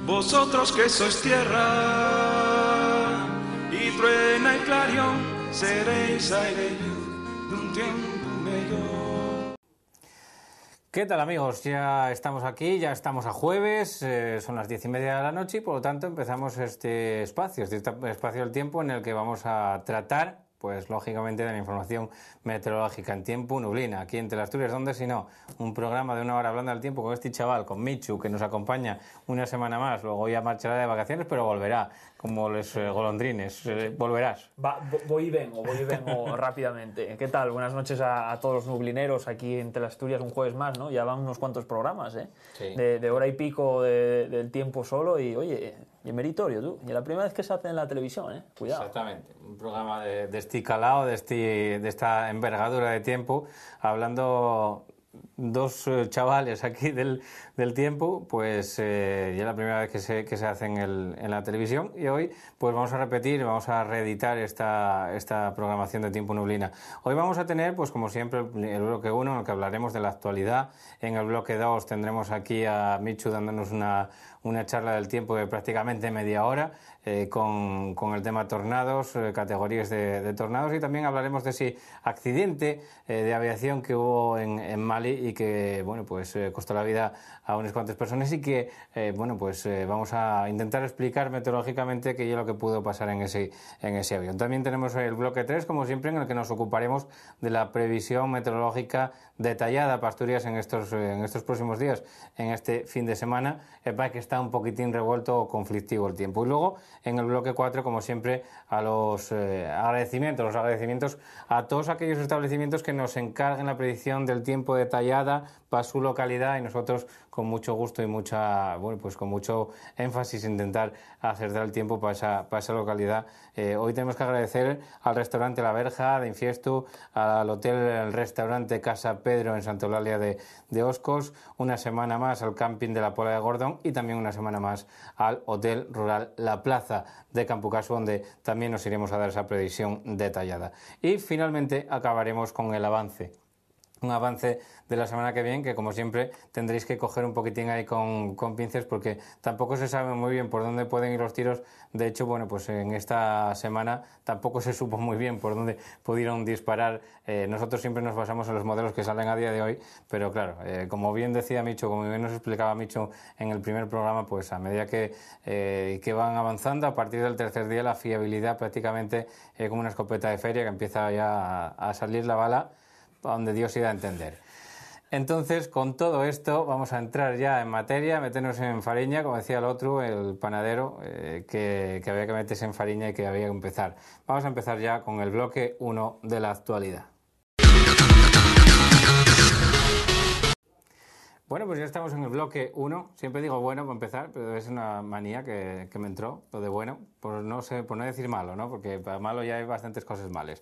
Vosotros que sois tierra y truena el clarión, seréis aire y luz de un tiempo mejor. ¿Qué tal, amigos? Ya estamos aquí, ya estamos a jueves, son las 10:30 de la noche y por lo tanto empezamos este espacio del tiempo en el que vamos a tratar, pues lógicamente, de la información meteorológica en tiempo nublina, aquí en Teleasturias, donde si no, un programa de una hora hablando del tiempo con este chaval, con Michu, que nos acompaña una semana más, luego ya marchará de vacaciones, pero volverá, como los golondrines, volverás. Voy y vengo rápidamente. ¿Qué tal? Buenas noches a todos los nublineros aquí en Teleasturias, un jueves más, ¿no? Ya van unos cuantos programas, ¿eh? Sí. De hora y pico del tiempo solo y, oye, y meritorio, tú. Y la primera vez que se hace en la televisión, ¿eh? Cuidado. Exactamente, un programa de este calado, de esta envergadura de tiempo, hablando dos chavales aquí del tiempo, pues ya es la primera vez que se hace en la televisión y hoy pues vamos a repetir, vamos a reeditar esta programación de Tiempo Nublina. Hoy vamos a tener, pues como siempre, el bloque 1 en el que hablaremos de la actualidad. En el bloque 2 tendremos aquí a Michu dándonos una charla del tiempo de prácticamente media hora con el tema tornados, categorías de tornados, y también hablaremos de ese accidente de aviación que hubo en Mali y que, bueno, pues costó la vida a unas cuantas personas y que, bueno, pues vamos a intentar explicar meteorológicamente qué es lo que pudo pasar en ese avión. También tenemos el bloque 3, como siempre, en el que nos ocuparemos de la previsión meteorológica detallada para Asturias en estos próximos días, en este fin de semana, para que está un poquitín revuelto o conflictivo el tiempo. Y luego, en el bloque 4, como siempre, a los agradecimientos a todos aquellos establecimientos que nos encarguen la predicción del tiempo detallada para su localidad, y nosotros con mucho gusto y con mucho énfasis intentar acertar el tiempo para esa localidad. Hoy tenemos que agradecer al restaurante La Verja de Infiestu, al hotel, el restaurante Casa Pedro en Santa Eulalia de Oscos, una semana más al camping de la Pola de Gordón y también una semana más al hotel rural La Plaza de Campucasu, donde también nos iremos a dar esa predicción detallada. Y finalmente acabaremos con el avance. Un avance de la semana que viene que, como siempre, tendréis que coger un poquitín ahí con pinzas, porque tampoco se sabe muy bien por dónde pueden ir los tiros. De hecho, bueno, pues en esta semana tampoco se supo muy bien por dónde pudieron disparar. Nosotros siempre nos basamos en los modelos que salen a día de hoy, pero claro, como bien decía Micho, como bien nos explicaba Micho en el primer programa, pues a medida que van avanzando, a partir del tercer día la fiabilidad prácticamente como una escopeta de feria, que empieza ya a salir la bala a donde Dios iba a entender. Entonces, con todo esto, vamos a entrar ya en materia, meternos en fariña, como decía el otro, el panadero, que había que meterse en fariña y que había que empezar. Vamos a empezar ya con el bloque 1 de la actualidad. Bueno, pues ya estamos en el bloque 1. Siempre digo bueno para empezar, pero es una manía que me entró, lo de bueno, por no decir malo, ¿no? Porque para malo ya hay bastantes cosas malas.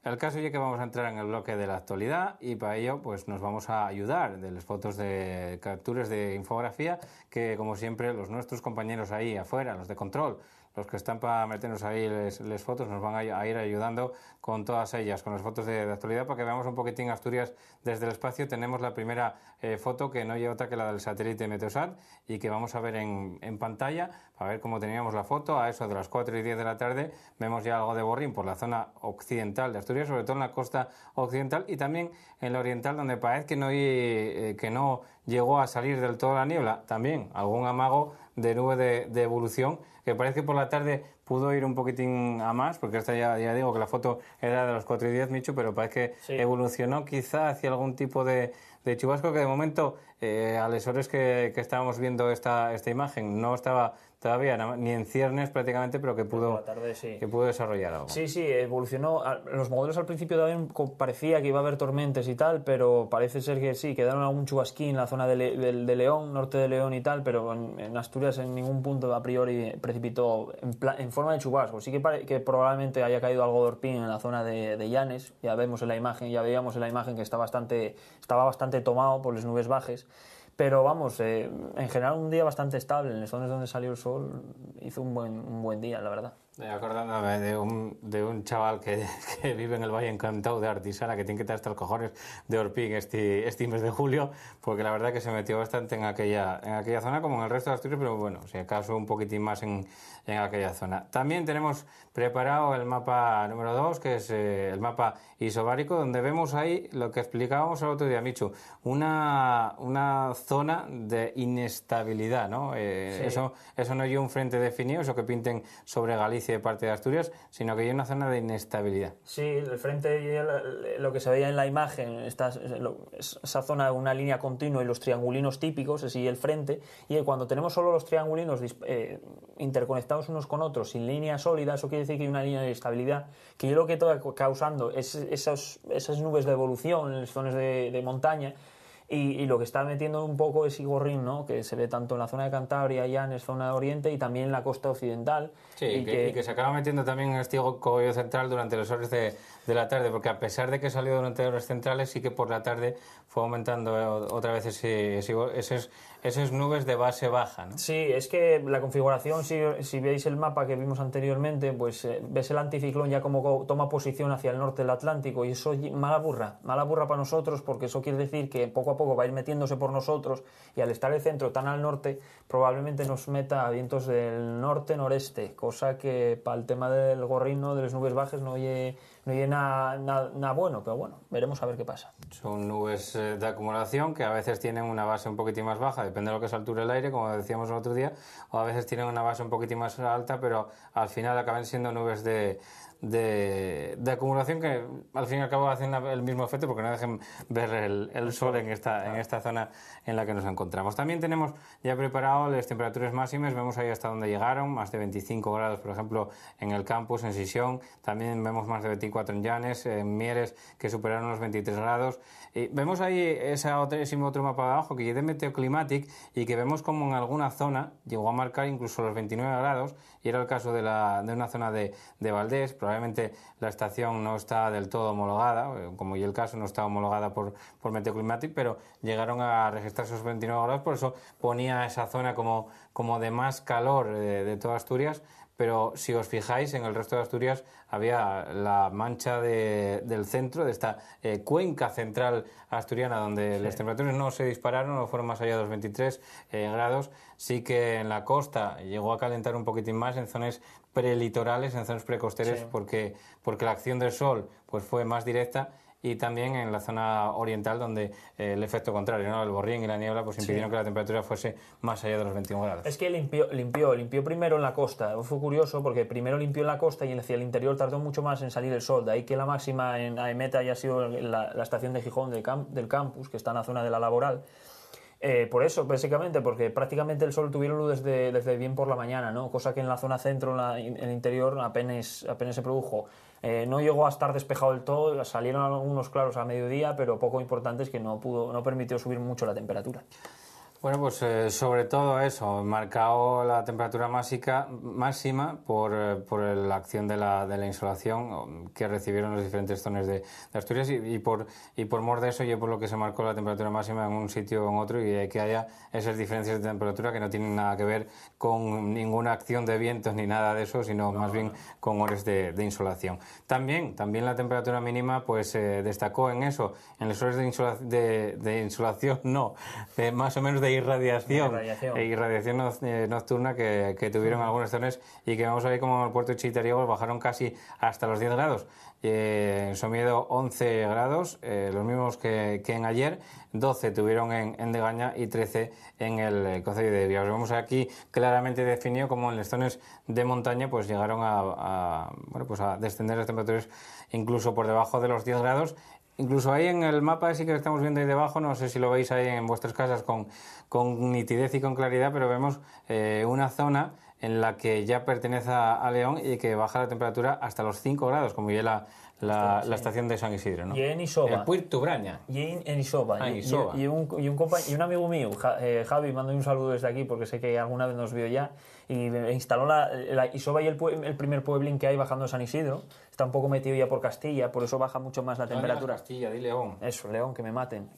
El caso es que vamos a entrar en el bloque de la actualidad y para ello pues nos vamos a ayudar de las fotos de capturas de infografía que, como siempre, nuestros compañeros ahí afuera, los de control, los que están para meternos ahí les fotos, nos van a ir ayudando con todas ellas, con las fotos de actualidad, para que veamos un poquitín Asturias desde el espacio. Tenemos la primera foto, que no hay otra que la del satélite Meteosat, y que vamos a ver en pantalla, para ver cómo teníamos la foto. A eso de las 4:10 de la tarde vemos ya algo de borrín por la zona occidental de Asturias, sobre todo en la costa occidental y también en la oriental, donde parece que no llegó a salir del todo la niebla. También algún amago de nube de evolución, que parece que por la tarde pudo ir un poquitín a más, porque esta ya digo que la foto era de las 4:10, Michu, pero parece que sí evolucionó quizá hacia algún tipo de chubasco, que de momento, a las horas que estábamos viendo esta imagen, no estaba todavía ni en ciernes prácticamente, pero que pudo desarrollar algo. Sí, evolucionó. Los modelos al principio también parecía que iba a haber tormentas y tal, pero parece ser que sí, quedaron algún chubasquín en la zona de León, norte de León y tal, pero en Asturias en ningún punto a priori precipitó en forma de chubasco. Sí que probablemente haya caído algo de orpín en la zona de Llanes. Ya veíamos en la imagen que estaba bastante tomado por las nubes bajas. Pero vamos, en general un día bastante estable. En las zonas donde salió el sol hizo un buen día, la verdad. Acordándome de un chaval que vive en el Valle Encantado de Artisana, que tiene que estar hasta los cojones de Orpín este mes de julio, porque la verdad que se metió bastante en aquella zona, como en el resto de Asturias, pero bueno, si acaso un poquitín más en aquella zona. También tenemos preparado el mapa número 2, que es el mapa isobárico, donde vemos ahí lo que explicábamos el otro día, Michu, una zona de inestabilidad, ¿no? Sí. Eso no hay un frente definido, eso que pinten sobre Galicia y parte de Asturias, sino que hay una zona de inestabilidad. Sí, el frente, lo que se veía en la imagen, esa zona, una línea continua y los triangulinos típicos, es el frente, y cuando tenemos solo los triangulinos interconectados unos con otros, sin línea sólida, eso quiere decir que hay una línea de estabilidad, que yo lo que está causando es esas nubes de evolución en las zonas de montaña, y lo que está metiendo un poco es Igorrín, ¿no? Que se ve tanto en la zona de Cantabria, Llanes, zona de Oriente, y también en la costa occidental. Sí, y que se acaba metiendo también en este cogollo central durante las horas de la tarde, porque a pesar de que salió durante horas centrales, sí que por la tarde fue aumentando otra vez esas nubes de base baja, ¿no? Sí, es que la configuración, si veis el mapa que vimos anteriormente, pues ves el anticiclón ya como toma posición hacia el norte del Atlántico, y eso mala burra para nosotros, porque eso quiere decir que poco a poco va a ir metiéndose por nosotros, y al estar el centro tan al norte probablemente nos meta a vientos del norte-noreste, cosa que para el tema del gorrino, de las nubes bajas, no oye nada bueno, pero bueno, veremos a ver qué pasa. Son nubes de acumulación que a veces tienen una base un poquitín más baja, depende de lo que es altura del aire, como decíamos el otro día, o a veces tienen una base un poquitín más alta, pero al final acaban siendo nubes de acumulación que al fin y al cabo hacen el mismo efecto porque no dejen ver el sol en esta zona en la que nos encontramos. También tenemos ya preparado las temperaturas máximas, vemos ahí hasta donde llegaron, más de 25 grados por ejemplo en el campus, en Sisión, también vemos más de 24 en Llanes, en Mieres que superaron los 23 grados. Y vemos ahí ese otro mapa de abajo que es de Meteoclimatic y que vemos como en alguna zona llegó a marcar incluso los 29 grados, y era el caso de una zona de Valdés. Probablemente la estación no está del todo homologada, como y el caso no está homologada por Meteoclimatic, pero llegaron a registrar esos 29 grados, por eso ponía esa zona como de más calor de toda Asturias. Pero si os fijáis, en el resto de Asturias había la mancha del centro, de esta cuenca central asturiana, donde las temperaturas no se dispararon, no fueron más allá de los 23 grados. Sí que en la costa llegó a calentar un poquitín más en zonas prelitorales, en zonas precosteras, porque la acción del sol pues fue más directa, y también en la zona oriental donde el efecto contrario, ¿no? El borrín y la niebla pues impidieron que la temperatura fuese más allá de los 21 grados. Es que limpió primero en la costa. Fue curioso porque primero limpió en la costa y hacia el interior tardó mucho más en salir el sol. De ahí que la máxima en AEMET haya sido la estación de Gijón del campus, que está en la zona de la Laboral. Por eso, básicamente, porque prácticamente el sol tuvieron luz desde bien por la mañana, ¿no? Cosa que en la zona centro, en el interior, apenas se produjo. No llegó a estar despejado del todo, salieron algunos claros a mediodía, pero poco importante es que no permitió subir mucho la temperatura. Bueno, pues sobre todo eso, marcado la temperatura máxima por la acción de la insolación que recibieron las diferentes zonas de Asturias, y por mor de eso y por lo que se marcó la temperatura máxima en un sitio o en otro, y que haya esas diferencias de temperatura que no tienen nada que ver con ninguna acción de vientos ni nada de eso, sino más bien con horas de insolación. También la temperatura mínima pues destacó en eso, en las horas de insolación, más o menos de irradiación nocturna que tuvieron algunas zonas, y que vamos a ver como en el puerto de Chitariegos bajaron casi hasta los 10 grados. En Somiedo 11 grados, los mismos que en ayer, 12 tuvieron en Degaña y 13 en el concello de Bios. Vemos aquí claramente definido como en las zonas de montaña pues llegaron a descender las temperaturas incluso por debajo de los 10 grados. Incluso ahí en el mapa sí que lo estamos viendo ahí debajo, no sé si lo veis ahí en vuestras casas con nitidez y con claridad, pero vemos una zona en la que ya pertenece a León y que baja la temperatura hasta los 5 grados, como ya la estación de San Isidro, ¿no? Y en Isoba. El Puerto Braña. Y en Isoba. Isoba. Y un amigo mío, Javi, mando un saludo desde aquí porque sé que alguna vez nos vio ya, y instaló la Isoba, y el primer pueblín que hay bajando San Isidro. Está un poco metido ya por Castilla, por eso baja mucho más la temperatura. Castilla, di León. Eso, León, que me maten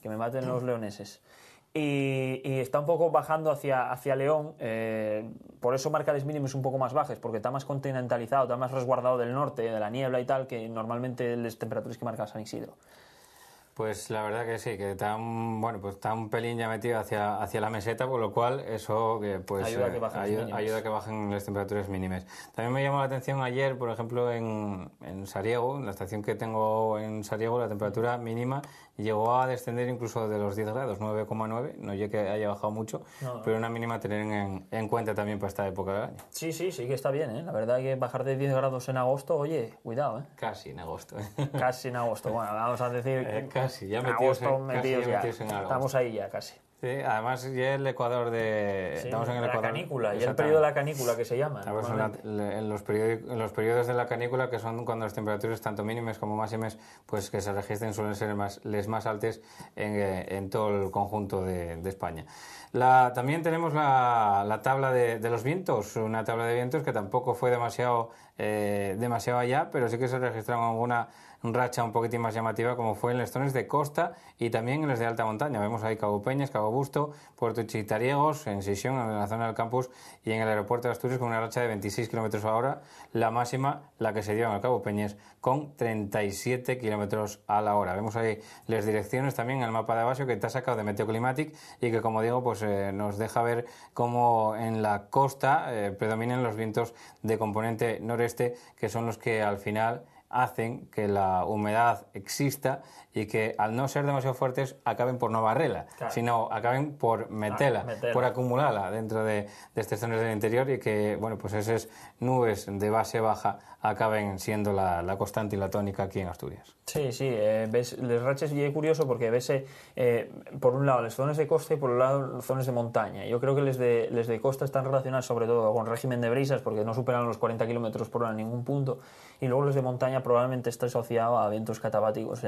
los leoneses. Y está un poco bajando hacia León, por por eso marca les mínimes un poco más bajes, porque está más continentalizado, está más resguardado del norte, de la niebla y tal, que normalmente las temperaturas que marca San Isidro. Pues la verdad que sí, que está bueno, pues está un pelín ya metido hacia la meseta, por lo cual eso pues ayuda a que bajen las temperaturas mínimas. También me llamó la atención ayer, por ejemplo, en Sariego, en la estación que tengo en Sariego, la temperatura mínima llegó a descender incluso de los 10 grados, 9,9, no ya que haya bajado mucho, pero una mínima a tener en cuenta también para esta época del año. Sí que está bien, ¿eh? La verdad que bajar de 10 grados en agosto, oye, cuidado, ¿eh? Casi en agosto. Casi en agosto, bueno, vamos a decir... Casi, ya metidos ya en agosto. Estamos ahí ya, casi. Sí, además ya el Ecuador estamos en el Ecuador. La canícula, y el periodo de la canícula que se llama. En los periodos de la canícula, que son cuando las temperaturas tanto mínimas como máximas pues que se registren, suelen ser las más altas en todo el conjunto de España. También tenemos la tabla de los vientos, una tabla de vientos que tampoco fue demasiado allá, pero sí que se registraron alguna racha un poquitín más llamativa, como fue en las zonas de costa y también en las de alta montaña. Vemos ahí Cabo Peñas, Cabo Busto, Puerto Chitariegos, en Sisión, en la zona del campus, y en el aeropuerto de Asturias con una racha de 26 km a hora, la máxima, la que se dio en el Cabo Peñas, con 37 km a la hora. Vemos ahí las direcciones también en el mapa de Abasio que está sacado de Meteoclimatic y que, como digo, pues nos deja ver cómo en la costa predominan los vientos de componente noreste, que son los que al final hacen que la humedad exista y que, al no ser demasiado fuertes, acaben por no barrerla, sino acaben por meterla, por acumularla dentro de estas zonas del interior, y que, bueno, pues esas nubes de base baja acaben siendo la constante y la tónica aquí en Asturias. Sí, ves, les raches, y es curioso porque ves por un lado las zonas de costa y por un lado las zonas de montaña. Yo creo que les de costa están relacionadas sobre todo con régimen de brisas, porque no superan los 40 km por hora en ningún punto, y luego los de montaña probablemente está asociado a vientos catabáticos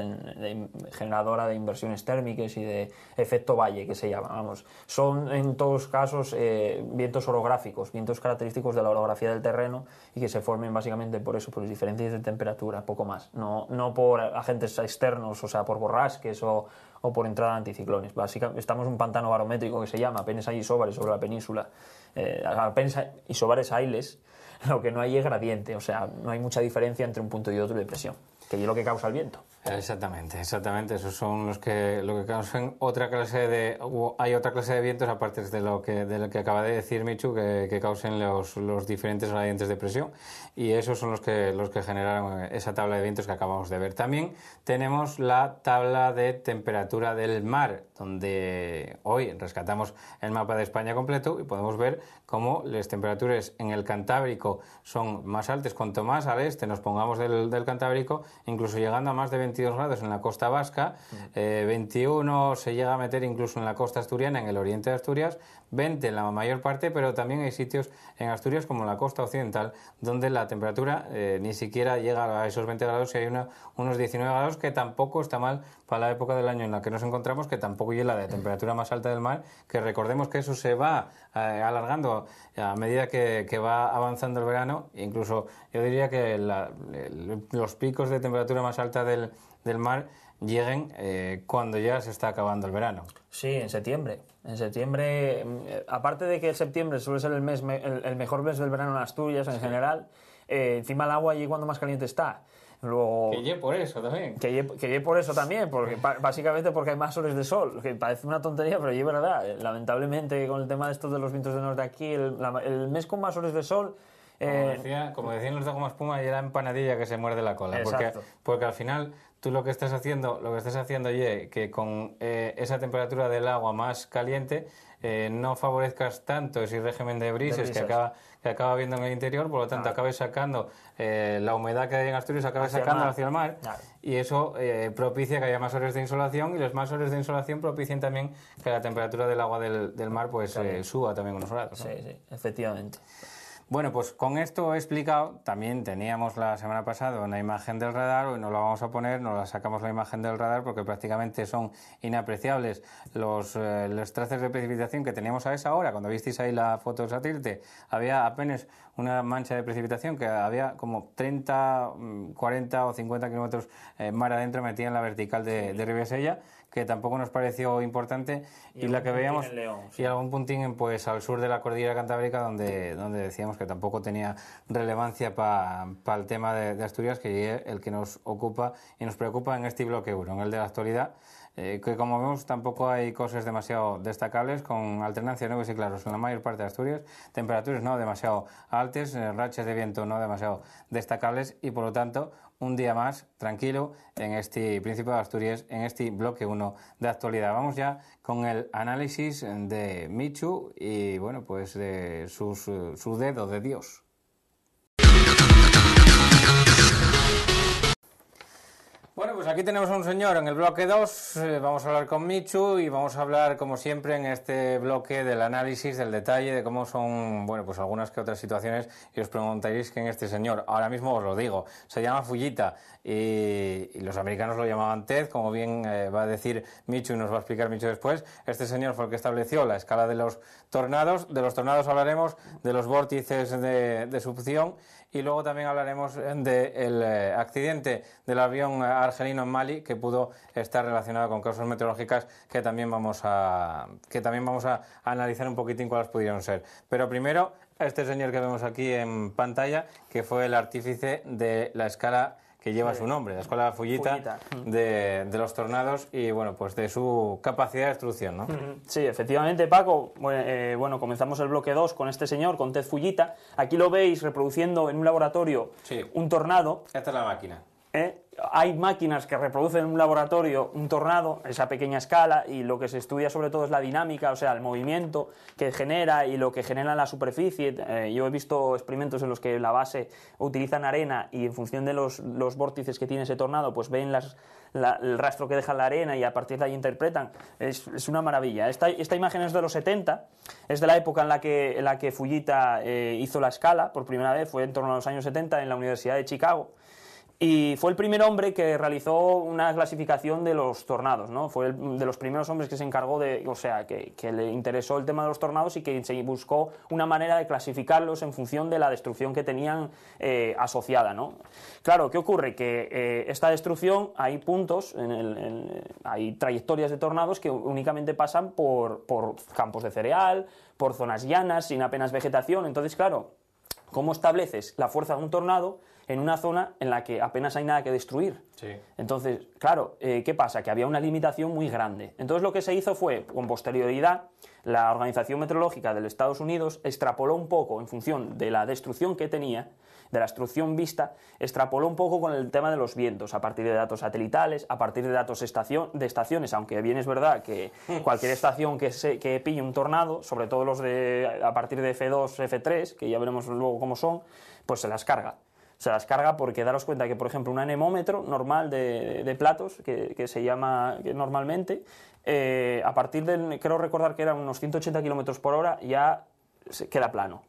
generadora de inversiones térmicas y de efecto valle, que se llama. Vamos, son en todos casos vientos orográficos, vientos característicos de la orografía del terreno y que se formen básicamente por eso, por las diferencias de temperatura, poco más. No por agentes externos, o sea, por borrasques o por entrada de anticiclones. Básicamente estamos en un pantano barométrico que se llama, apenas hay isóbares sobre la península, apenas hay isóbares ailes, lo que no hay es gradiente, o sea, no hay mucha diferencia entre un punto y otro de presión, que es lo que causa el viento. Exactamente, esos son lo que causan hay otra clase de vientos aparte de lo que acaba de decir Michu, que causen los diferentes gradientes de presión, y esos son los que generaron esa tabla de vientos que acabamos de ver. También tenemos la tabla de temperatura del mar, donde hoy rescatamos el mapa de España completo y podemos ver cómo las temperaturas en el Cantábrico son más altas cuanto más al este nos pongamos del Cantábrico, incluso llegando a más de 22 grados en la costa vasca, 21 se llega a meter incluso en la costa asturiana, en el oriente de Asturias, 20 en la mayor parte, pero también hay sitios en Asturias como la costa occidental donde la temperatura ni siquiera llega a esos 20 grados y hay unos 19 grados, que tampoco está mal para la época del año en la que nos encontramos, que tampoco es la de temperatura más alta del mar, que recordemos que eso se va alargando a medida que va avanzando el verano. Incluso yo diría que los picos de temperatura más alta del mar lleguen cuando ya se está acabando el verano. Sí, en septiembre. En septiembre, aparte de que el septiembre suele ser el mejor mes del verano en Asturias en general, encima el agua allí cuando más caliente está. Luego, que lleve por eso también. Que lleve por eso también, porque básicamente porque hay más horas de sol, que parece una tontería, pero es verdad. Lamentablemente, con el tema de estos de los vientos del norte aquí, el mes con más horas de sol... Como decían los de Goma Espuma, y la empanadilla que se muerde la cola. Porque al final tú lo que estás haciendo que con esa temperatura del agua más caliente no favorezcas tanto ese régimen de brisas que acaba habiendo en el interior, por lo tanto acabes sacando la humedad que hay en Asturias, acabes sacando hacia el mar, y eso propicia que haya más horas de insolación, y las más horas de insolación propician también que la temperatura del agua del mar pues suba también unos grados, ¿no? Sí, efectivamente. Bueno, pues con esto he explicado, también teníamos la semana pasada una imagen del radar, hoy no la vamos a poner, nos la sacamos la imagen del radar porque prácticamente son inapreciables los trazos de precipitación que teníamos a esa hora. Cuando visteis ahí la foto del satélite, había apenas una mancha de precipitación que había como 30, 40 o 50 kilómetros mar adentro metida en la vertical de Ribesella, que tampoco nos pareció importante, y la que veíamos León, sí. y algún puntín pues al sur de la cordillera cantábrica donde decíamos que tampoco tenía relevancia para el tema de Asturias, que es el que nos ocupa y nos preocupa en este bloque 1, en el de la actualidad, que como vemos tampoco hay cosas demasiado destacables, con alternancia de nubes y claros en la mayor parte de Asturias, temperaturas no demasiado altas, rachas de viento no demasiado destacables, y por lo tanto un día más tranquilo en este Príncipe de Asturias, en este bloque 1 de actualidad. Vamos ya con el análisis de Michu y bueno, pues de su dedo de Dios. Bueno, pues aquí tenemos a un señor en el bloque 2, vamos a hablar con Michu y vamos a hablar, como siempre, en este bloque del análisis, del detalle, de cómo son, bueno, pues algunas que otras situaciones, y os preguntaréis quién es este señor. Ahora mismo os lo digo, se llama Fujita y los americanos lo llamaban Ted, como bien va a decir Michu y nos va a explicar Michu después. Este señor fue el que estableció la escala de los tornados hablaremos, de los vórtices de succión, y luego también hablaremos del accidente del avión argelino en Mali, que pudo estar relacionado con causas meteorológicas que también vamos a analizar un poquitín cuáles pudieron ser. Pero primero, este señor que vemos aquí en pantalla, que fue el artífice de la escala que lleva su nombre, la escala Fujita. De los tornados y bueno, pues de su capacidad de destrucción, ¿no? Sí, efectivamente, Paco. Bueno, comenzamos el bloque 2 con este señor, con Ted Fujita. Aquí lo veis reproduciendo en un laboratorio un tornado. Esta es la máquina. Hay máquinas que reproducen en un laboratorio un tornado, esa pequeña escala, y lo que se estudia sobre todo es la dinámica, o sea, el movimiento que genera y lo que genera en la superficie. Yo he visto experimentos en los que la base utilizan arena y en función de los vórtices que tiene ese tornado, pues ven el rastro que deja la arena y a partir de ahí interpretan. Es una maravilla. Esta imagen es de los 70, es de la época en la que Fujita hizo la escala por primera vez, fue en torno a los años 70 en la Universidad de Chicago. Y fue el primer hombre que realizó una clasificación de los tornados, ¿no? Fue de los primeros hombres que se encargó que le interesó el tema de los tornados y que se buscó una manera de clasificarlos en función de la destrucción que tenían asociada, ¿no? Claro, ¿qué ocurre? Que esta destrucción, hay puntos, hay trayectorias de tornados que únicamente pasan por campos de cereal, por zonas llanas, sin apenas vegetación. Entonces, claro, ¿cómo estableces la fuerza de un tornado en una zona en la que apenas hay nada que destruir? Sí. Entonces, claro, ¿qué pasa? Que había una limitación muy grande. Entonces lo que se hizo fue, con posterioridad, la Organización Meteorológica de los Estados Unidos extrapoló un poco, en función de la destrucción que tenía, de la destrucción vista, extrapoló un poco con el tema de los vientos, a partir de datos satelitales, a partir de datos de estaciones, aunque bien es verdad que cualquier estación que pille un tornado, sobre todo los a partir de F2, F3, que ya veremos luego cómo son, pues se las carga. Se las carga porque daros cuenta que, por ejemplo, un anemómetro normal de platos, que se llama normalmente, a partir de, creo recordar que eran unos 180 km por hora, ya se queda plano.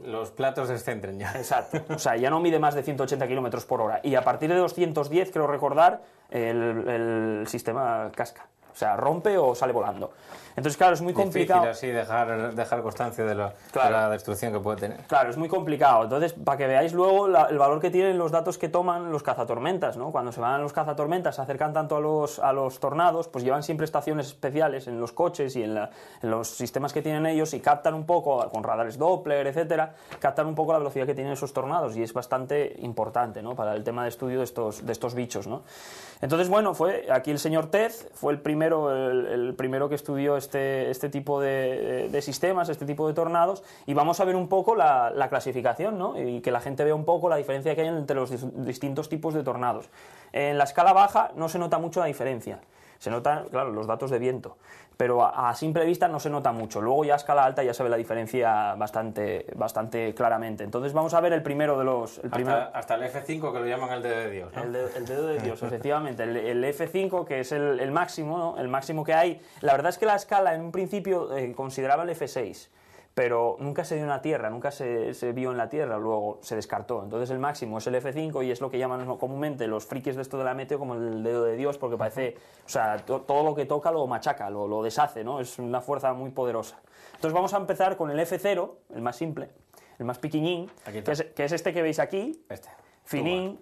Los platos descentren ya. Exacto. O sea, ya no mide más de 180 km por hora. Y a partir de 210, creo recordar, el sistema casca. O sea, rompe o sale volando. Entonces, claro, es muy complicado. Difícil así dejar constancia de la destrucción que puede tener. Claro, es muy complicado. Entonces, para que veáis luego el valor que tienen los datos que toman los cazatormentas, ¿no? Cuando se van los cazatormentas, se acercan tanto a los tornados, pues llevan siempre estaciones especiales en los coches y en los sistemas que tienen ellos y captan un poco, con radares Doppler, etcétera, captan un poco la velocidad que tienen esos tornados y es bastante importante, ¿no? Para el tema de estudio de estos bichos, ¿no? Entonces, bueno, fue aquí el señor Ted, fue el primero que estudió este tipo de sistemas, este tipo de tornados, y vamos a ver un poco la clasificación, ¿no? Y que la gente vea un poco la diferencia que hay entre los distintos tipos de tornados. En la escala baja no se nota mucho la diferencia. Se notan, claro, los datos de viento, pero a simple vista no se nota mucho. Luego ya a escala alta ya se ve la diferencia bastante claramente. Entonces vamos a ver el primero de los... Hasta el F5, que lo llaman el dedo de Dios, ¿no? El dedo de Dios, efectivamente. El F5, que es el máximo, ¿no? El máximo que hay. La verdad es que la escala en un principio consideraba el F6, pero nunca se dio en la Tierra, nunca se vio en la Tierra, luego se descartó. Entonces el máximo es el F5 y es lo que llaman comúnmente los frikis de esto de la meteo como el dedo de Dios, porque parece, o sea, todo lo que toca lo machaca, lo deshace, ¿no? Es una fuerza muy poderosa. Entonces vamos a empezar con el F0, el más simple, el más piquiñín, que es este que veis aquí. Finín,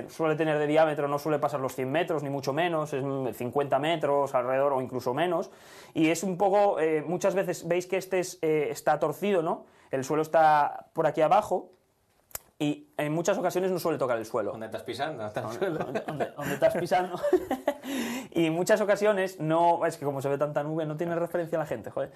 suele tener de diámetro, no suele pasar los 100 metros, ni mucho menos, es 50 metros alrededor o incluso menos, y es un poco, muchas veces veis que este está torcido, ¿no? El suelo está por aquí abajo, y en muchas ocasiones no suele tocar el suelo. ¿Dónde estás pisando? Hasta el suelo. ¿Dónde estás pisando? Y en muchas ocasiones no... Es que como se ve tanta nube no tiene referencia la gente, joder.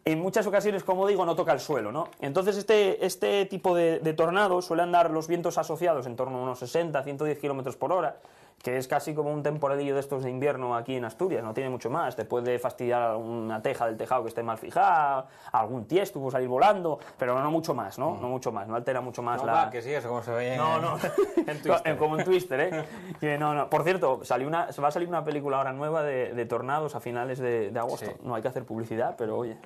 En muchas ocasiones, como digo, no toca el suelo, ¿no? Entonces este tipo de tornados suele andar los vientos asociados en torno a unos 60, 110 kilómetros por hora, que es casi como un temporalillo de estos de invierno aquí en Asturias, no tiene mucho más. Te puede fastidiar una teja del tejado que esté mal fijada, algún tiesto puede salir volando, pero no mucho más, ¿no? No mucho más, no altera mucho más Va, que sí, eso como se ve en Twister. Como en Twister, ¿eh? Que no. Por cierto, se va a salir una película ahora nueva de tornados a finales de agosto. Sí. No hay que hacer publicidad, pero oye,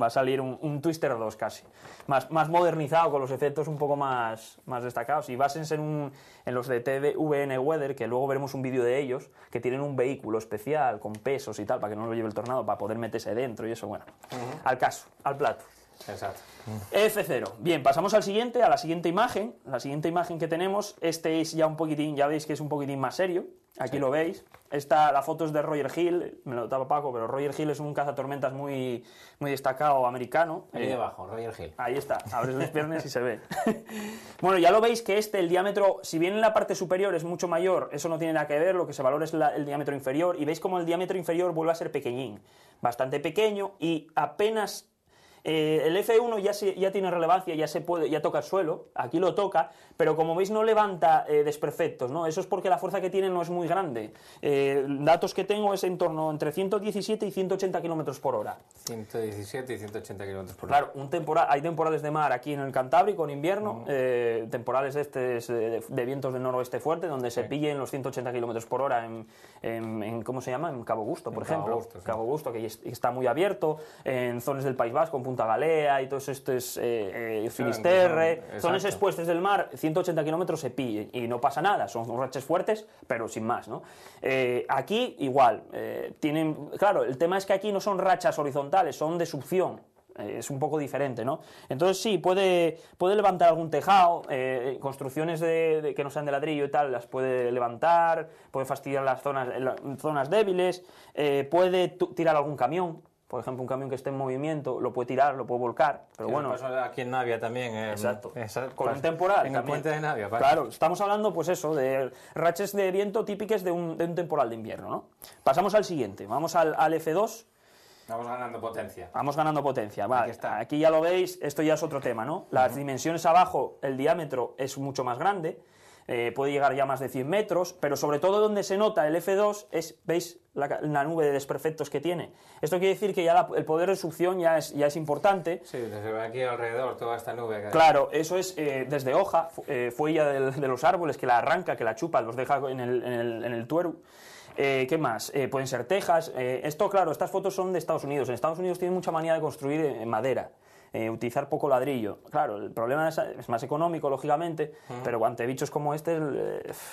va a salir un Twister 2 casi. Más modernizado, con los efectos un poco más destacados. Y básense en los de TVN Weather, que luego veremos un vídeo de ellos, que tienen un vehículo especial con pesos y tal, para que no lo lleve el tornado, para poder meterse dentro y eso, bueno. Al caso, al plato. Exacto. F0. Bien, pasamos a la siguiente imagen. La siguiente imagen que tenemos, este es ya un poquitín, ya veis que es un poquitín más serio. Aquí lo veis. La foto es de Roger Hill, me lo tapa Paco, pero Roger Hill es un cazatormentas muy destacado americano. Ahí debajo, Roger Hill. Ahí está, abres los piernas y se ve. Bueno, ya lo veis que el diámetro, si bien en la parte superior es mucho mayor, eso no tiene nada que ver, lo que se valora es el diámetro inferior, y veis como el diámetro inferior vuelve a ser pequeñín, bastante pequeño, y apenas... el F1 ya tiene relevancia, ya toca el suelo, aquí lo toca, pero como veis no levanta desperfectos, ¿no? Eso es porque la fuerza que tiene no es muy grande. Datos que tengo es en torno entre 117 y 180 kilómetros por hora. 117 y 180 kilómetros por hora. Claro, hay temporales de mar aquí en el Cantábrico en invierno, temporales de vientos del noroeste fuerte, donde se pillen los 180 kilómetros por hora en ¿cómo se llama? En Cabo Gusto, por ejemplo. Cabo Gusto, que está muy abierto, en zonas del País Vasco, en Punta Galea y todos estos Finisterre, zonas expuestas del mar, 180 kilómetros se pillen y no pasa nada, son rachas fuertes, pero sin más, ¿no? Aquí igual, claro, el tema es que aquí no son rachas horizontales, son de succión. Es un poco diferente, ¿no? Entonces sí, puede levantar algún tejado, construcciones que no sean de ladrillo y tal, las puede levantar, puede fastidiar las zonas débiles, puede tirar algún camión. Por ejemplo, un camión que esté en movimiento lo puede tirar, lo puede volcar, pero bueno... Pasó aquí en Navia también. Exacto. Con un temporal. En el puente de Navia. Claro, estamos hablando, pues eso, de rachas de viento típicas de un temporal de invierno, ¿no? Pasamos al siguiente, vamos al F2. Vamos ganando potencia. Vamos ganando potencia, vale. Aquí ya lo veis, esto ya es otro tema, ¿no? Las dimensiones abajo, el diámetro es mucho más grande, puede llegar ya a más de 100 metros, pero sobre todo donde se nota el F2 es, ¿veis la nube de desperfectos que tiene? Esto quiere decir que ya el poder de succión ya es importante. Sí, se ve aquí alrededor toda esta nube. Claro, eso es desde hoja, fuella de los árboles, que la arranca, que la chupa, los deja en el tuero. ¿Qué más? Pueden ser tejas. Esto, claro, estas fotos son de Estados Unidos. En Estados Unidos tienen mucha manía de construir en madera. Utilizar poco ladrillo. Claro, el problema es más económico, lógicamente, pero ante bichos como este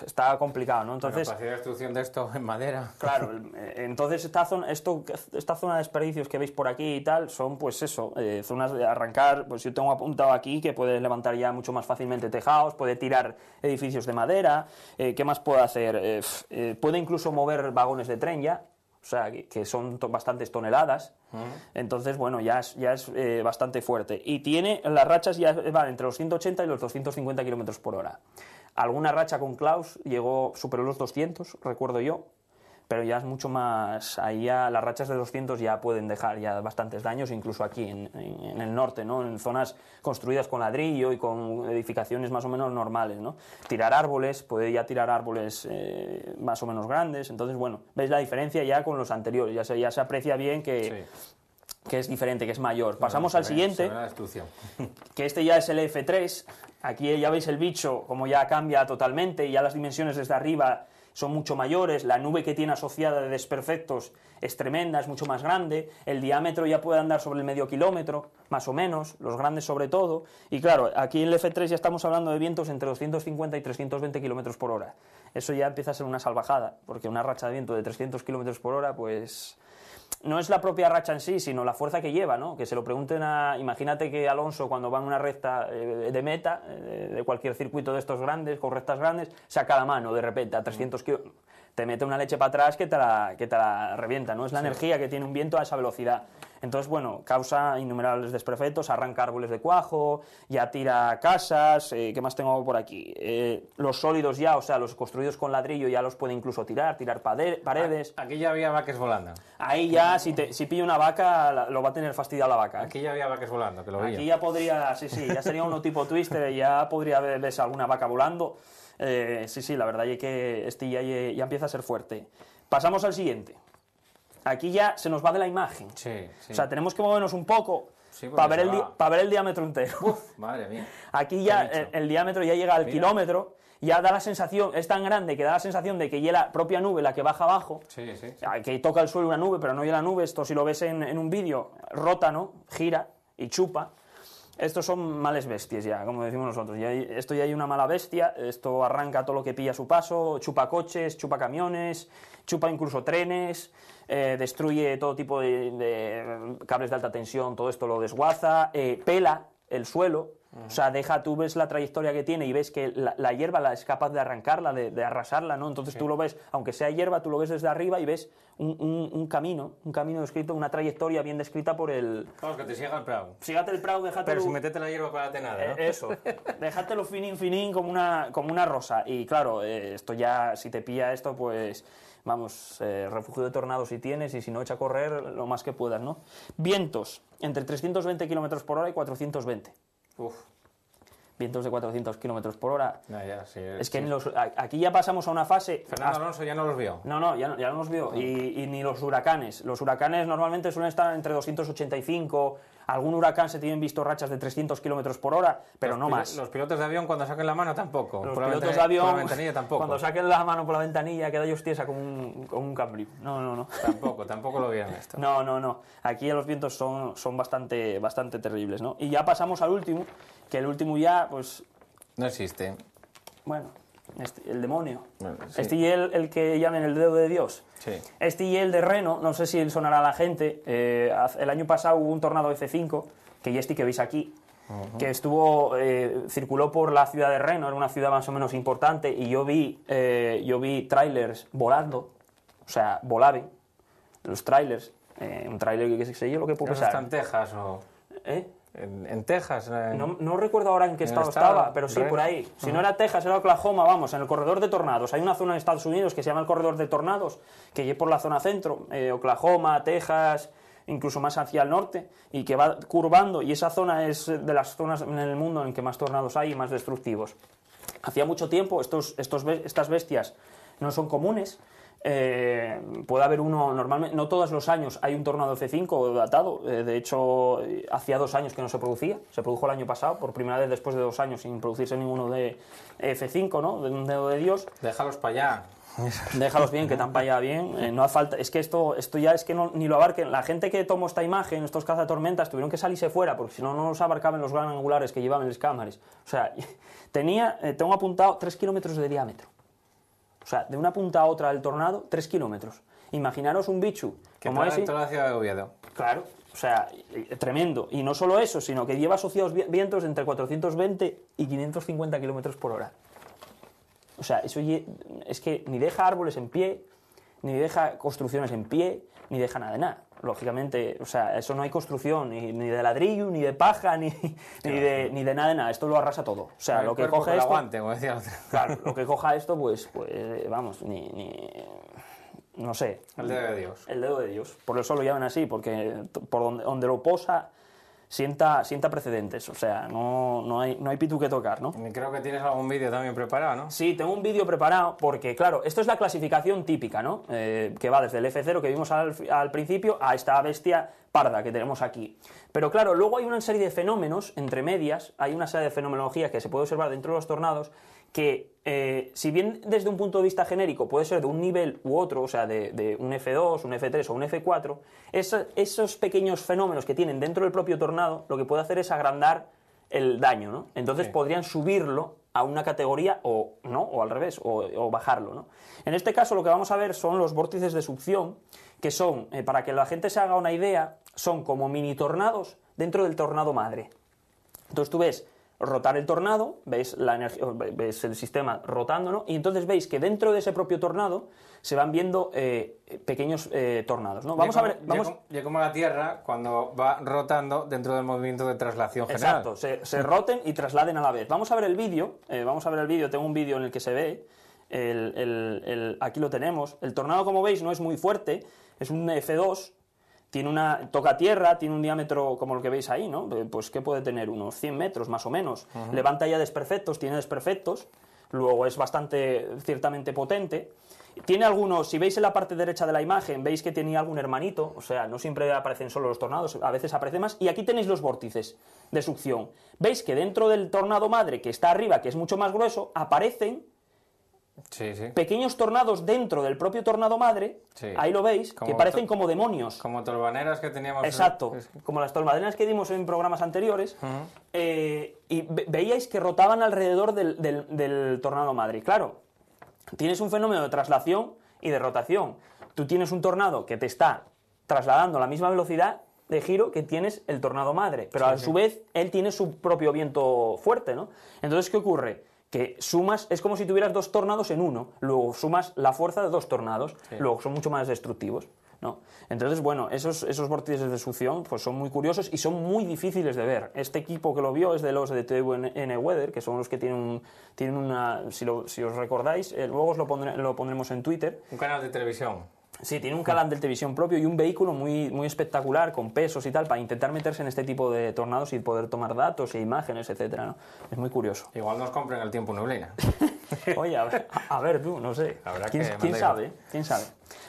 está complicado, ¿no? Entonces, para hacer destrucción de esto en madera. Claro, entonces esta zona de desperdicios que veis por aquí y tal son, pues eso, zonas de arrancar. Pues yo tengo apuntado aquí que puede levantar ya mucho más fácilmente tejados, puede tirar edificios de madera. ¿Qué más puede hacer? Puede incluso mover vagones de tren ya. O sea, que son bastantes toneladas. Entonces, bueno, ya es bastante fuerte. Y las rachas ya van entre los 180 y los 250 kilómetros por hora. Alguna racha con Klaus superó los 200, recuerdo yo. Pero ya es mucho más... Ahí ya las rachas de 200 ya pueden dejar ya bastantes daños, incluso aquí en el norte, ¿no? En zonas construidas con ladrillo y con edificaciones más o menos normales, ¿no? Tirar árboles, puede ya tirar árboles más o menos grandes. Entonces, bueno, veis la diferencia ya con los anteriores. Ya se aprecia bien que es diferente, que es mayor. Pasamos al siguiente, que este ya es el F3. Aquí ya veis el bicho como ya cambia totalmente y ya las dimensiones desde arriba son mucho mayores, la nube que tiene asociada de desperfectos es tremenda, es mucho más grande, el diámetro ya puede andar sobre el medio kilómetro, más o menos, los grandes sobre todo, y claro, aquí en el F3 ya estamos hablando de vientos entre 250 y 320 kilómetros por hora. Eso ya empieza a ser una salvajada, porque una racha de viento de 300 kilómetros por hora, pues no es la propia racha en sí, sino la fuerza que lleva, ¿no? Que se lo pregunten a... Imagínate que Alonso, cuando va en una recta de meta, de cualquier circuito de estos grandes, con rectas grandes, saca la mano de repente a 300 kilómetros, te mete una leche para atrás que te la revienta, ¿no? Es la energía que tiene un viento a esa velocidad. Entonces, bueno, causa innumerables desperfectos, arranca árboles de cuajo, ya tira casas, ¿qué más tengo por aquí? Los sólidos ya, o sea, los construidos con ladrillo ya los puede incluso tirar paredes. Aquí ya había vaques volando. Ahí ya, si pilla una vaca, lo va a tener fastidiado la vaca. Aquí ya había vaques volando, que lo veía. Aquí ya podría, sí, ya sería uno tipo Twister, ya podría verse alguna vaca volando. Sí, la verdad es que este ya empieza a ser fuerte. Pasamos al siguiente. Aquí ya se nos va de la imagen. Sí. O sea, tenemos que movernos un poco Sí, para ver el diámetro entero. Uf, madre mía. Aquí ya el diámetro ya llega al kilómetro, ya da la sensación, es tan grande que da la sensación de que ya la propia nube la que baja abajo, Sí. que toca el suelo una nube, pero no ya la nube, esto si lo ves en un vídeo, rota, ¿no? Gira y chupa. Estos son males bestias ya, como decimos nosotros. Esto ya hay una mala bestia, esto arranca todo lo que pilla a su paso, chupa coches, chupa camiones, chupa incluso trenes, destruye todo tipo de cables de alta tensión, todo esto lo desguaza, pela el suelo, o sea, tú ves la trayectoria que tiene y ves que la hierba es capaz de arrancarla, de arrasarla, ¿no? Entonces tú lo ves, aunque sea hierba, tú lo ves desde arriba y ves un camino descrito, una trayectoria bien descrita por el... Claro, que te siga el prado. Sígate el prado, déjatelo... Pero si metete la hierba para nada, ¿no? Eso, déjatelo finín como una rosa. Y claro, esto ya, si te pilla esto, pues... Vamos, refugio de tornado si tienes, y si no, echa a correr lo más que puedas, ¿no? Vientos, entre 320 km por hora y 420. Uf. Vientos de 400 km por hora. Sí, Es que aquí ya pasamos a una fase... Fernando Alonso ya no los vio. No, ya no los vio. Y ni los huracanes. Los huracanes normalmente suelen estar entre 285... Algún huracán se tienen visto rachas de 300 km por hora, pero no más. Los pilotos de avión cuando saquen la mano tampoco. Los pilotos de avión, por la ventanilla tampoco. Cuando saquen la mano por la ventanilla, queda ellos tiesa como un cambio. No. Tampoco lo vieron esto. No. Aquí los vientos son bastante terribles, ¿no? Y ya pasamos al último, que el último ya, pues... No existe. Bueno, el demonio. Bueno, sí. Este y el que llamen el dedo de Dios. Sí. Este y el de Reno, no sé si sonará a la gente, el año pasado hubo un tornado F5, que este que veis aquí, que circuló por la ciudad de Reno, era una ciudad más o menos importante, y yo vi trailers volando, o sea, volaban los trailers, un trailer que sé yo lo que puede pesar. ¿Está en Texas o...? En Texas. No recuerdo ahora en qué estado estaba, pero sí, por ahí. Si no era Texas, era Oklahoma, vamos, en el corredor de tornados. Hay una zona en Estados Unidos que se llama el corredor de tornados, que es por la zona centro, Oklahoma, Texas, incluso más hacia el norte, y que va curvando, y esa zona es de las zonas en el mundo en que más tornados hay y más destructivos. Hacía mucho tiempo, estas bestias no son comunes. Puede haber uno normalmente, no todos los años hay un tornado F5 datado, de hecho hacía 2 años que no se producía, se produjo el año pasado por primera vez después de 2 años sin producirse ninguno de F5, ¿no? De un dedo de Dios. Déjalos para allá. Déjalos bien, que están para allá bien, no hace falta, es que esto ya es que ni lo abarquen, la gente que tomó esta imagen, estos cazatormentas tuvieron que salirse fuera porque si no los abarcaban los gran angulares que llevaban las cámaras, o sea, tengo apuntado 3 kilómetros de diámetro. O sea, de una punta a otra del tornado, 3 kilómetros. Imaginaros un bicho como ese. Toda la ciudad de Oviedo. Claro, o sea, tremendo. Y no solo eso, sino que lleva asociados vientos entre 420 y 550 kilómetros por hora. O sea, eso es que ni deja árboles en pie, ni deja construcciones en pie, ni deja nada de nada. Lógicamente, o sea, eso no hay construcción ni de ladrillo, ni de paja, ni de nada. Esto lo arrasa todo. O sea, lo que coge esto... Aguante, como decía otro. Claro, lo que coja esto, pues vamos, no sé. El dedo de Dios. El dedo de Dios. Por eso lo llaman así, porque por donde lo posa sienta precedentes. O sea, no hay pitu que tocar, ¿no? Y creo que tienes algún vídeo también preparado, ¿no? Sí, tengo un vídeo preparado porque, claro, esto es la clasificación típica, ¿no? Que va desde el F0 que vimos al principio a esta bestia parda que tenemos aquí. Pero claro, luego hay una serie de fenómenos, entre medias, hay una serie de fenomenología que se puede observar dentro de los tornados que, si bien desde un punto de vista genérico puede ser de un nivel u otro, o sea, de un F2, un F3 o un F4, esos pequeños fenómenos que tienen dentro del propio tornado lo que puede hacer es agrandar el daño, ¿no? Entonces podrían subirlo a una categoría o no, o al revés, o bajarlo, ¿no? En este caso lo que vamos a ver son los vórtices de succión, que son, para que la gente se haga una idea, son como mini tornados dentro del tornado madre. Entonces tú ves rotar el tornado, ves la energía, ves el sistema rotando, ¿no? Y entonces veis que dentro de ese propio tornado se van viendo pequeños tornados, ¿no? Vamos a ver, Ya como la Tierra cuando va rotando dentro del movimiento de traslación general. Exacto, se roten y trasladen a la vez. Vamos a ver el vídeo, tengo un vídeo en el que se ve, aquí lo tenemos. El tornado, como veis, no es muy fuerte, es un F2, toca tierra, tiene un diámetro como el que veis ahí, ¿no? Pues ¿qué puede tener? Unos 100 metros más o menos. Levanta ya desperfectos, tiene desperfectos, luego es ciertamente potente. Tiene algunos, si veis en la parte derecha de la imagen, veis que tenía algún hermanito, o sea, no siempre aparecen solo los tornados, a veces aparece más, y aquí tenéis los vórtices de succión. Veis que dentro del tornado madre, que está arriba, que es mucho más grueso, aparecen pequeños tornados dentro del propio tornado madre, ahí lo veis, que parecen como demonios. Como tolvaneras que teníamos. Exacto, como las tolvaneras que dimos en programas anteriores, y veíais que rotaban alrededor del tornado madre. Claro, tienes un fenómeno de traslación y de rotación. Tú tienes un tornado que te está trasladando a la misma velocidad de giro que tienes el tornado madre, pero a su vez él tiene su propio viento fuerte, ¿no? Entonces, ¿qué ocurre? Que sumas, es como si tuvieras dos tornados en uno, luego sumas la fuerza de dos tornados, luego son mucho más destructivos, ¿no? Entonces, bueno, esos vórtices de succión pues son muy curiosos y son muy difíciles de ver. Este equipo que lo vio es de los de TVN Weather, que son los que tienen una, si os recordáis, luego os lo pondremos en Twitter. Un canal de televisión. Sí, tiene un canal de televisión propio y un vehículo muy, muy espectacular, con pesos y tal, para intentar meterse en este tipo de tornados y poder tomar datos e imágenes, etcétera, ¿no? Es muy curioso. Igual nos compren el tiempo Neblina. Oye, a ver tú, no sé. ¿Quién sabe? ¿Quién sabe?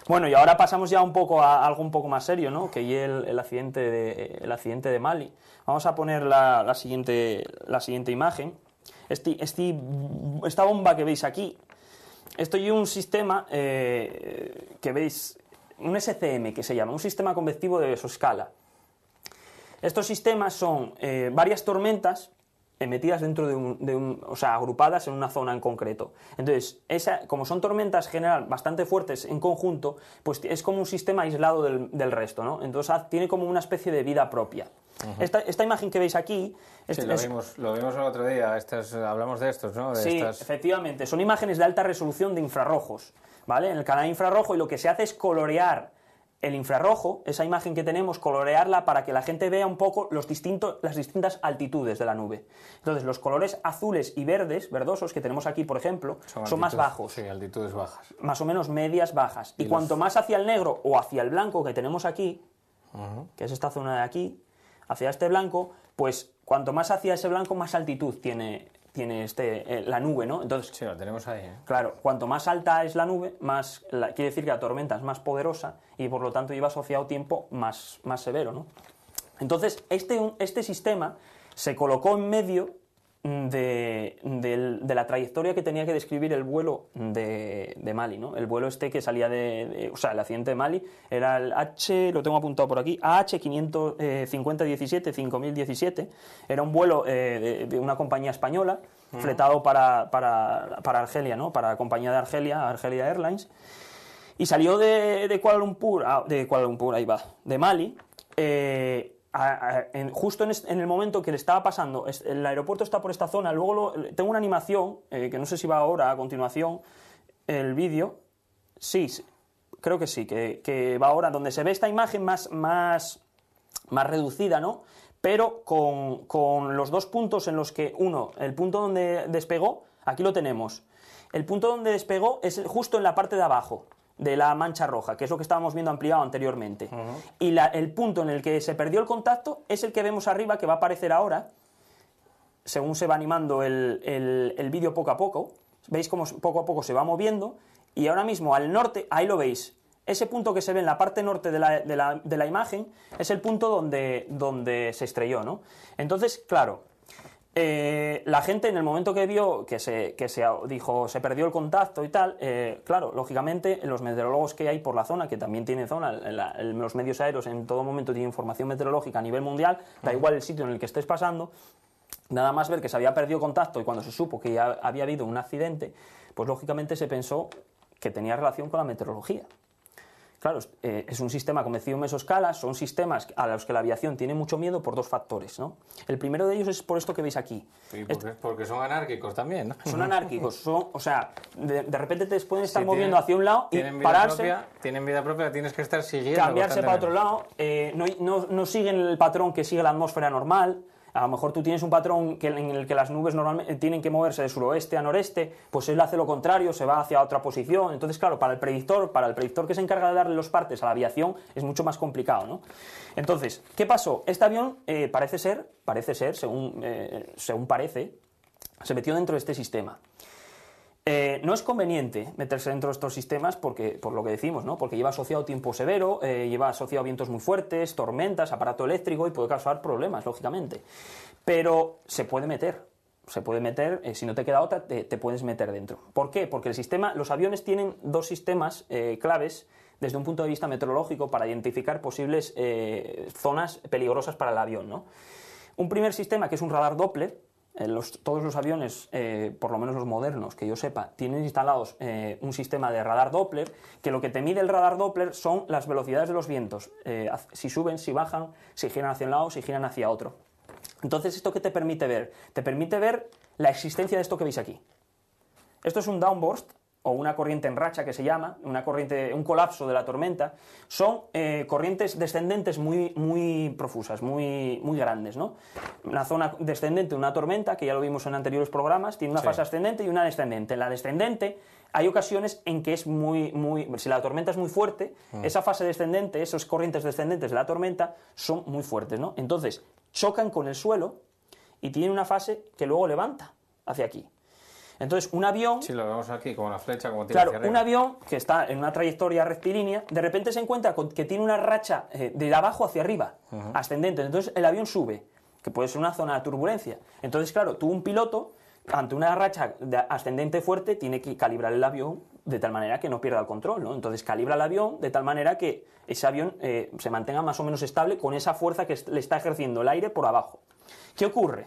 Bueno, y ahora pasamos ya un poco a algo un poco más serio, ¿no? Que es el accidente de Mali. Vamos a poner la siguiente imagen. Esta bomba que veis aquí, esto es un sistema que veis, un SCM que se llama, un sistema convectivo de mesoscala. Estos sistemas son varias tormentas metidas dentro o sea, agrupadas en una zona en concreto. Entonces, como son tormentas general bastante fuertes en conjunto, pues es como un sistema aislado del resto, ¿no? Entonces tiene como una especie de vida propia. Esta imagen que veis aquí... lo vimos el otro día, hablamos de estos, ¿no? Efectivamente, son imágenes de alta resolución de infrarrojos, ¿vale? En el canal infrarrojo, y lo que se hace es colorear el infrarrojo, esa imagen que tenemos, colorearla para que la gente vea un poco las distintas altitudes de la nube. Entonces, los colores azules y verdosos que tenemos aquí, por ejemplo, son más bajos. Sí, altitudes bajas. Más o menos medias bajas. Y cuanto más hacia el negro o hacia el blanco que tenemos aquí, que es esta zona de aquí, hacia este blanco, pues cuanto más hacia ese blanco, más altitud tiene la nube, ¿no? Entonces, sí, lo tenemos ahí, ¿eh? Claro, cuanto más alta es la nube, quiere decir que la tormenta es más poderosa y por lo tanto lleva asociado tiempo más severo, ¿no? Entonces, este sistema se colocó en medio de la trayectoria que tenía que describir el vuelo de Mali, ¿no? El vuelo que salía o sea, el accidente de Mali era el lo tengo apuntado por aquí, AH5017, 5017, era un vuelo de una compañía española, fletado para Argelia, ¿no? Para la compañía de Argelia Airlines, y salió de Kuala Lumpur, ahí va, de Mali, justo en el momento que le estaba pasando, el aeropuerto está por esta zona, luego tengo una animación, que no sé si va ahora a continuación, el vídeo, sí, creo que sí, que va ahora, donde se ve esta imagen más reducida, ¿no? Pero con los dos puntos en los que, el punto donde despegó, aquí lo tenemos, el punto donde despegó es justo en la parte de abajo de la mancha roja, que es lo que estábamos viendo ampliado anteriormente. Y el punto en el que se perdió el contacto es el que vemos arriba, que va a aparecer ahora, según se va animando el vídeo poco a poco. Veis cómo poco a poco se va moviendo, y ahora mismo al norte, ahí lo veis, ese punto que se ve en la parte norte de la imagen es el punto donde se estrelló, ¿no? Entonces, claro, la gente en el momento que vio que se perdió el contacto y tal, claro, lógicamente los meteorólogos que hay por la zona, que también tienen zona, los medios aéreos en todo momento tienen información meteorológica a nivel mundial, da igual el sitio en el que estés pasando, nada más ver que se había perdido contacto y cuando se supo que ya había habido un accidente, pues lógicamente se pensó que tenía relación con la meteorología. Claro, es un sistema convencido en mesoescalas, son sistemas a los que la aviación tiene mucho miedo por dos factores, ¿no? El primero de ellos es por esto que veis aquí. Sí, porque son anárquicos también, ¿no? Son anárquicos, o sea, de repente te pueden estar moviendo hacia un lado y pararse. Tienen vida propia, tienes que estar siguiendo. Cambiarse para otro lado, no siguen el patrón que sigue la atmósfera normal. A lo mejor tú tienes un patrón en el que las nubes normalmente tienen que moverse de suroeste a noreste, pues él hace lo contrario, se va hacia otra posición. Entonces, claro, para el predictor que se encarga de darle los partes a la aviación es mucho más complicado, ¿no? Entonces, ¿qué pasó? Este avión parece ser, según parece, se metió dentro de este sistema. No es conveniente meterse dentro de estos sistemas por lo que decimos, ¿no? Porque lleva asociado tiempo severo, lleva asociado vientos muy fuertes, tormentas, aparato eléctrico y puede causar problemas, lógicamente. Pero se puede meter, si no te queda otra, te puedes meter dentro. ¿Por qué? Porque los aviones tienen dos sistemas claves desde un punto de vista meteorológico para identificar posibles zonas peligrosas para el avión, ¿no? Un primer sistema que es un radar Doppler. Todos los aviones, por lo menos los modernos, que yo sepa, tienen instalados un sistema de radar Doppler, que lo que te mide el radar Doppler son las velocidades de los vientos, si suben, si bajan, si giran hacia un lado, si giran hacia otro. Entonces, ¿esto qué te permite ver? Te permite ver la existencia de esto que veis aquí. Esto es un downburst, o una corriente en racha que se llama, un colapso de la tormenta. Son corrientes descendentes muy profusas, muy grandes, ¿no? Una zona descendente de una tormenta, que ya lo vimos en anteriores programas, tiene una fase ascendente y una descendente. En la descendente hay ocasiones en que es si la tormenta es muy fuerte, esa fase descendente, esas corrientes descendentes de la tormenta son muy fuertes, ¿no? Entonces chocan con el suelo y tienen una fase que luego levanta hacia aquí. Entonces, un avión... Sí, lo vemos aquí, como una flecha, como tira hacia arriba. Un avión que está en una trayectoria rectilínea, de repente se encuentra que tiene una racha de abajo hacia arriba, ascendente. Entonces, el avión sube, que puede ser una zona de turbulencia. Entonces, claro, tú, un piloto, ante una racha ascendente fuerte, tiene que calibrar el avión de tal manera que no pierda el control, ¿no? Entonces, calibra el avión de tal manera que ese avión se mantenga más o menos estable con esa fuerza que le está ejerciendo el aire por abajo. ¿Qué ocurre?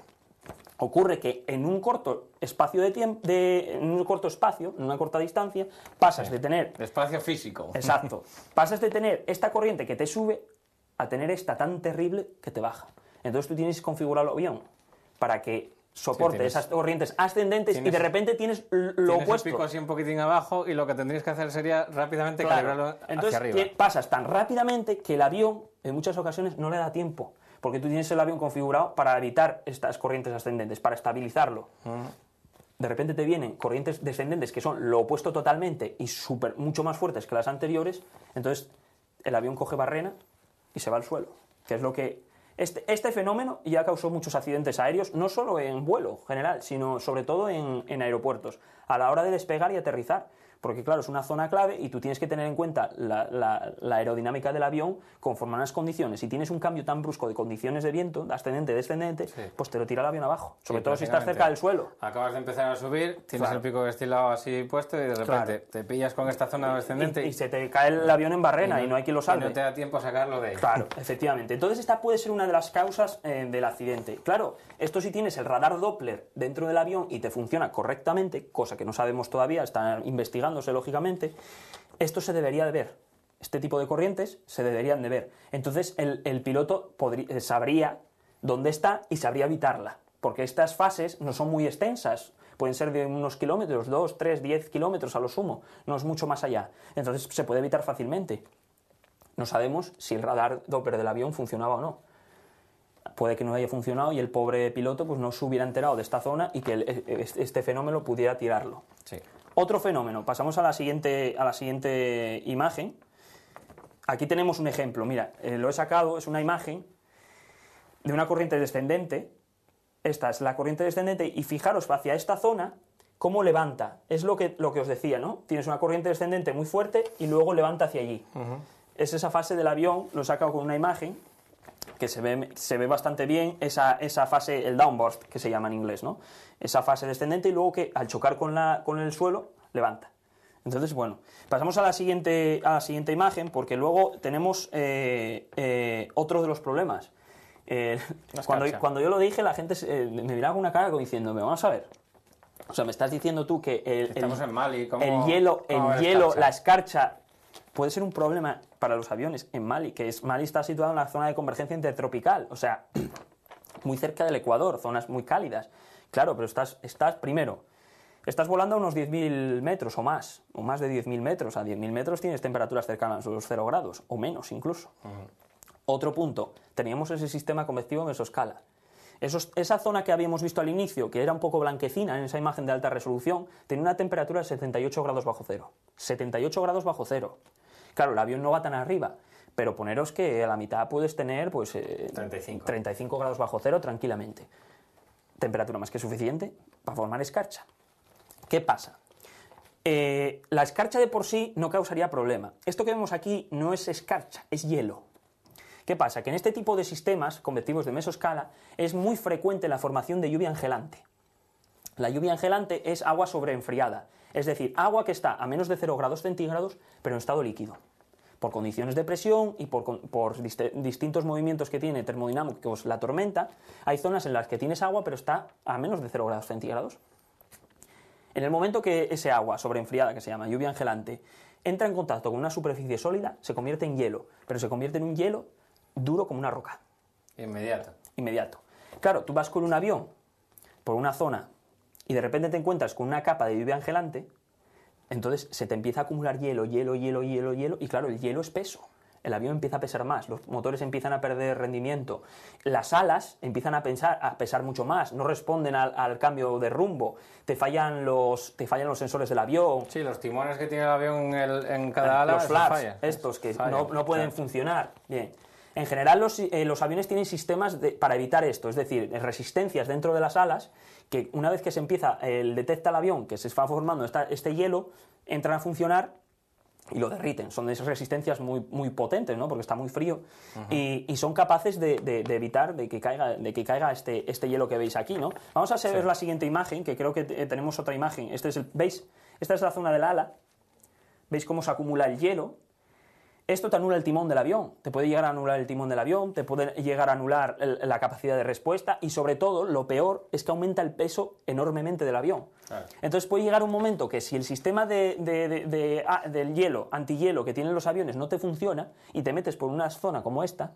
Ocurre que en un corto espacio de tiempo, en una corta distancia, pasas de tener... Espacio físico. Exacto. Pasas de tener esta corriente que te sube a tener esta tan terrible que te baja. Entonces tú tienes que configurar el avión para que soporte esas corrientes ascendentes y de repente tienes lo opuesto. Tienes el pico así un poquitín abajo y lo que tendrías que hacer sería rápidamente calibrarlo hacia arriba. Entonces pasas tan rápidamente que el avión en muchas ocasiones no le da tiempo. Porque tú tienes el avión configurado para evitar estas corrientes ascendentes, para estabilizarlo. De repente te vienen corrientes descendentes que son lo opuesto totalmente y mucho más fuertes que las anteriores, entonces el avión coge barrena y se va al suelo. Que es lo que... Este fenómeno ya causó muchos accidentes aéreos, no solo en vuelo general, sino sobre todo en aeropuertos, a la hora de despegar y aterrizar. Porque claro, es una zona clave y tú tienes que tener en cuenta la aerodinámica del avión conforme a las condiciones. Si tienes un cambio tan brusco de condiciones de viento, de ascendente, descendente, pues te lo tira el avión abajo. Sobre todo si estás cerca del suelo. Acabas de empezar a subir, tienes el pico destilado así puesto y de repente te pillas con esta zona descendente y se te cae el avión en barrena y no hay quien lo salve. Y no te da tiempo a sacarlo de ahí. Claro, efectivamente. Entonces esta puede ser una de las causas del accidente. Claro, esto si tienes el radar Doppler dentro del avión y te funciona correctamente, cosa que no sabemos todavía, están investigándose lógicamente, esto se debería de ver. Este tipo de corrientes se deberían de ver. Entonces el piloto sabría dónde está y sabría evitarla, porque estas fases no son muy extensas, pueden ser de unos kilómetros, 2, 3, 10 kilómetros a lo sumo, no es mucho más allá. Entonces se puede evitar fácilmente. No sabemos si el radar Doppler del avión funcionaba o no. Puede que no haya funcionado y el pobre piloto pues no se hubiera enterado de esta zona y que este fenómeno pudiera tirarlo. Sí. Otro fenómeno, pasamos a la siguiente imagen. Aquí tenemos un ejemplo, mira, lo he sacado, es una imagen de una corriente descendente. Esta es la corriente descendente y fijaros hacia esta zona cómo levanta. Es lo que os decía, ¿no? Tienes una corriente descendente muy fuerte y luego levanta hacia allí. Es esa fase del avión, lo he sacado con una imagen, que se ve bastante bien, esa fase, el downburst, que se llama en inglés, ¿no? Esa fase descendente y luego que al chocar con el suelo, levanta. Entonces, bueno, pasamos a la siguiente imagen, porque luego tenemos otro de los problemas. Cuando yo lo dije, la gente me miraba con una cara como diciéndome, vamos a ver, o sea, me estás diciendo tú que Estamos en Mali, el hielo, la escarcha, puede ser un problema para los aviones en Mali, Mali está situado en la zona de convergencia intertropical, o sea, muy cerca del Ecuador, zonas muy cálidas. Claro, pero estás volando a unos 10.000 metros o más de 10.000 metros. A 10.000 metros tienes temperaturas cercanas a los 0 grados, o menos incluso. Otro punto, teníamos ese sistema convectivo mesoscala. Esa zona que habíamos visto al inicio, que era un poco blanquecina en esa imagen de alta resolución, tenía una temperatura de 78 grados bajo cero. 78 grados bajo cero. Claro, el avión no va tan arriba, pero poneros que a la mitad puedes tener 35 grados bajo cero tranquilamente. Temperatura más que suficiente para formar escarcha. ¿Qué pasa? La escarcha de por sí no causaría problema. Esto que vemos aquí no es escarcha, es hielo. ¿Qué pasa? Que en este tipo de sistemas convectivos de mesoscala es muy frecuente la formación de lluvia angelante. La lluvia angelante es agua sobreenfriada, es decir, agua que está a menos de 0 grados centígrados, pero en estado líquido. Por condiciones de presión y por distintos movimientos que tiene termodinámicos la tormenta, hay zonas en las que tienes agua, pero está a menos de 0 grados centígrados. En el momento que ese agua sobreenfriada, que se llama lluvia angelante, entra en contacto con una superficie sólida, se convierte en hielo, pero se convierte en un hielo duro como una roca. Inmediato. Claro, tú vas con un avión por una zona y de repente te encuentras con una capa de lluvia angelante, entonces se te empieza a acumular hielo, y claro, el hielo es peso. El avión empieza a pesar más, los motores empiezan a perder rendimiento, las alas empiezan a pesar mucho más, no responden al cambio de rumbo, te fallan los sensores del avión. Sí, los timones que tiene el avión en cada ala, los flaps, estos que no pueden funcionar. Bien. En general los aviones tienen sistemas para evitar esto, es decir, resistencias dentro de las alas, que una vez que se detecta el avión que se está formando este hielo, entran a funcionar y lo derriten. Son de esas resistencias muy, muy potentes, ¿no? Porque está muy frío, y son capaces de evitar de que caiga este hielo que veis aquí, ¿no? Vamos a ver la siguiente imagen, que creo que tenemos otra imagen. ¿Veis? Esta es la zona del ala. ¿Veis cómo se acumula el hielo? Esto te anula el timón del avión, te puede llegar a anular el timón del avión, te puede llegar a anular la capacidad de respuesta y sobre todo, lo peor, es que aumenta el peso enormemente del avión. Claro. Entonces puede llegar un momento que si el sistema del hielo, antihielo que tienen los aviones no te funciona y te metes por una zona como esta,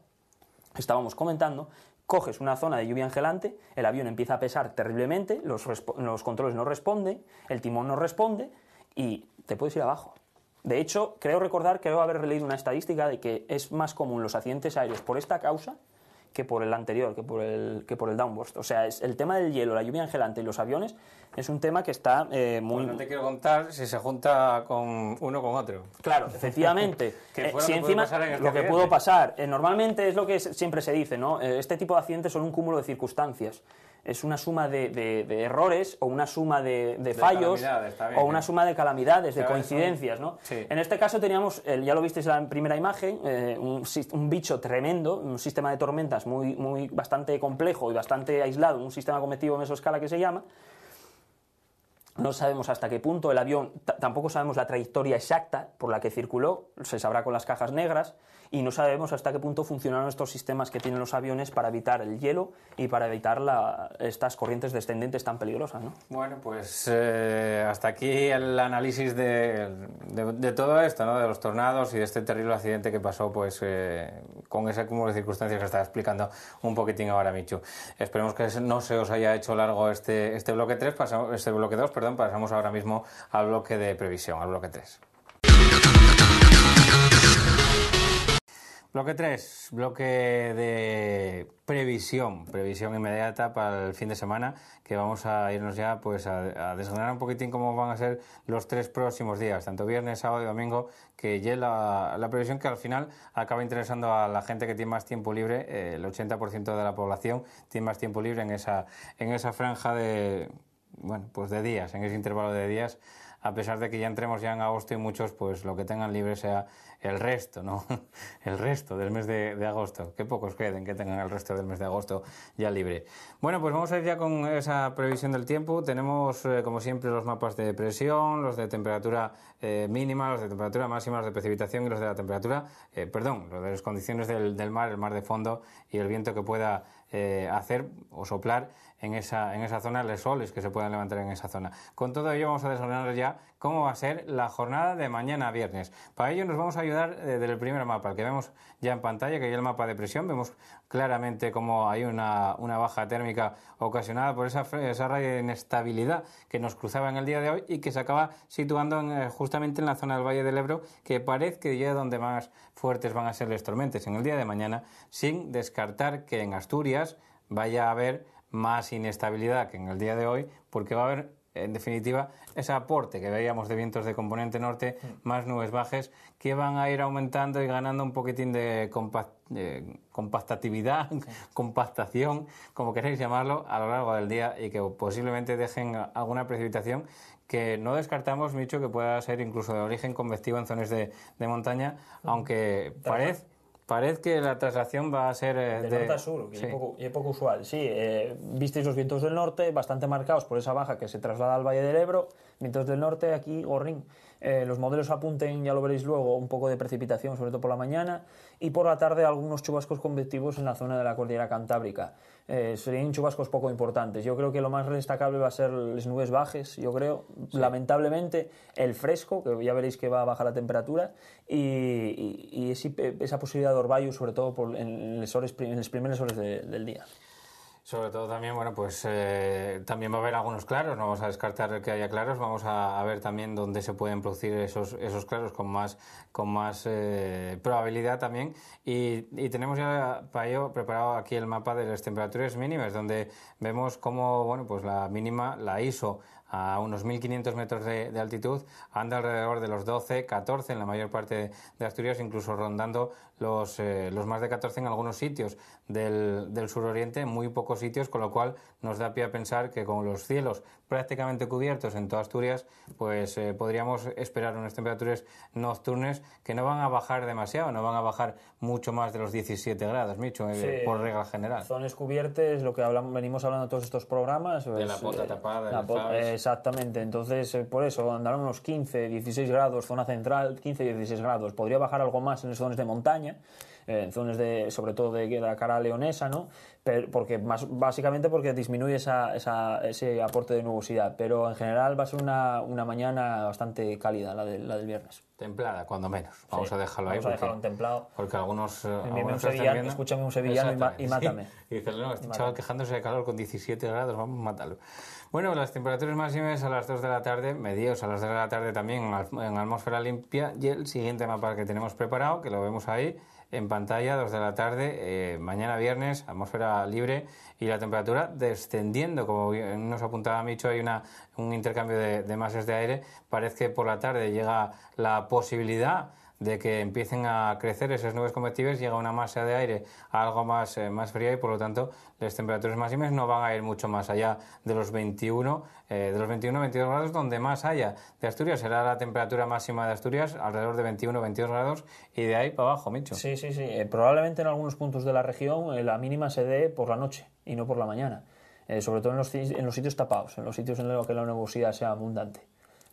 estábamos comentando, coges una zona de lluvia angelante, el avión empieza a pesar terriblemente, los controles no responden, el timón no responde y te puedes ir abajo. De hecho, creo haber leído una estadística de que es más común los accidentes aéreos por esta causa que por el anterior, que por el downburst. O sea, el tema del hielo, la lluvia angelante y los aviones es un tema que está muy... Pues no te quiero contar si se junta con uno con otro. Claro, efectivamente. Si encima lo que pudo pasar, normalmente es lo que siempre se dice, ¿no? Este tipo de accidentes son un cúmulo de circunstancias. Es una suma de errores o una suma de fallos también, o una suma de calamidades, de coincidencias, ¿no? Sí. En este caso teníamos, ya lo visteis en la primera imagen, un bicho tremendo, un sistema de tormentas bastante complejo y bastante aislado, un sistema convectivo mesoscala que se llama. No sabemos hasta qué punto el avión, tampoco sabemos la trayectoria exacta por la que circuló, se sabrá con las cajas negras, y no sabemos hasta qué punto funcionaron estos sistemas que tienen los aviones para evitar el hielo y para evitar estas corrientes descendentes tan peligrosas, ¿no? Bueno, pues hasta aquí el análisis de todo esto, ¿no? De los tornados y de este terrible accidente que pasó pues con ese cúmulo de circunstancias que estaba explicando un poquitín ahora Michu. Esperemos que no se os haya hecho largo este bloque 3, este bloque 2, pasamos ahora mismo al bloque de previsión, al bloque 3. Bloque 3, bloque de previsión inmediata para el fin de semana, que vamos a irnos ya pues a desgranar un poquitín cómo van a ser los 3 próximos días, tanto viernes, sábado y domingo, que ya la previsión que al final acaba interesando a la gente que tiene más tiempo libre, el 80% de la población tiene más tiempo libre en esa franja de bueno, pues de días, en ese intervalo de días, a pesar de que ya entremos ya en agosto y muchos pues lo que tengan libre sea el resto, ¿no? El resto del mes de agosto. Que pocos queden que tengan el resto del mes de agosto ya libre. Bueno, pues vamos a ir ya con esa previsión del tiempo. Tenemos, como siempre, los mapas de presión, los de temperatura mínima, los de temperatura máxima, los de precipitación y los de la temperatura, los de las condiciones del mar, el mar de fondo y el viento que pueda hacer o soplar en esa zona, los soles que se puedan levantar en esa zona. Con todo ello vamos a desarrollar ya cómo va a ser la jornada de mañana viernes. Para ello nos vamos a ayudar del primer mapa, el que vemos ya en pantalla, que es el mapa de presión. Vemos claramente cómo hay una baja térmica ocasionada por esa raya de inestabilidad que nos cruzaba en el día de hoy y que se acaba situando justamente en la zona del Valle del Ebro, que parece que ya es donde más fuertes van a ser las tormentas en el día de mañana, sin descartar que en Asturias vaya a haber más inestabilidad que en el día de hoy, porque va a haber, en definitiva, ese aporte que veíamos de vientos de componente norte, más nubes bajas, que van a ir aumentando y ganando un poquitín de compactatividad, compactación, como queréis llamarlo, a lo largo del día y que posiblemente dejen alguna precipitación que no descartamos, Micho, que pueda ser incluso de origen convectivo en zonas de montaña, aunque parece que la traslación va a ser de norte a sur, sí. Y es poco usual. Sí, visteis los vientos del norte bastante marcados por esa baja que se traslada al Valle del Ebro. Vientos del norte, aquí, gorrín. Los modelos apunten, ya lo veréis luego, un poco de precipitación, sobre todo por la mañana, y por la tarde algunos chubascos convectivos en la zona de la cordillera cantábrica. Serían chubascos poco importantes. Yo creo que lo más destacable va a ser las nubes bajas, yo creo. Sí. Lamentablemente, el fresco, que ya veréis que va a bajar la temperatura, y esa posibilidad de orvallo, sobre todo en las primeras horas del día. Sobre todo también, bueno, pues también va a haber algunos claros, no vamos a descartar que haya claros, vamos a ver también dónde se pueden producir esos claros con más probabilidad también y tenemos ya para ello preparado aquí el mapa de las temperaturas mínimas, donde vemos cómo, bueno, pues la mínima, la ISO a unos 1.500 metros de altitud, anda alrededor de los 12, 14 en la mayor parte de Asturias, incluso rondando los más de 14 en algunos sitios del suroriente, en muy pocos sitios, con lo cual nos da pie a pensar que con los cielos prácticamente cubiertos en toda Asturias, pues podríamos esperar unas temperaturas nocturnas que no van a bajar demasiado, no van a bajar mucho más de los 17 grados, Micho, sí, por regla general. Zonas cubiertas, lo que venimos hablando en todos estos programas. De la pota tapada, exactamente, entonces por eso andarán unos 15, 16 grados, zona central, 15, 16 grados. Podría bajar algo más en las zonas de montaña, en zonas sobre todo de la cara leonesa, ¿no? Básicamente porque disminuye ese aporte de nubosidad, pero en general va a ser una mañana bastante cálida la del viernes. Templada, cuando menos. Vamos a dejarlo ahí. Vamos a dejarlo en templado. Porque algunos escúchame un sevillano y mátame. Sí. Y dices, no, este chaval quejándose de calor con 17 grados, vamos a matarlo. Bueno, las temperaturas máximas a las 2 de la tarde, medios a las 2 de la tarde también en atmósfera limpia, y el siguiente mapa que tenemos preparado, que lo vemos ahí en pantalla, 2 de la tarde, mañana viernes, atmósfera libre y la temperatura descendiendo, como nos apuntaba Micho, hay un intercambio de masas de aire, parece que por la tarde llega la posibilidad de que empiecen a crecer esas nubes convectivas, llega una masa de aire algo más fría y por lo tanto las temperaturas máximas no van a ir mucho más allá de los 21, 22 grados, donde más haya de Asturias será la temperatura máxima de Asturias, alrededor de 21, 22 grados y de ahí para abajo, Micho. Sí. Probablemente en algunos puntos de la región la mínima se dé por la noche y no por la mañana, sobre todo en los sitios tapados, en los sitios en los que la nubosidad sea abundante.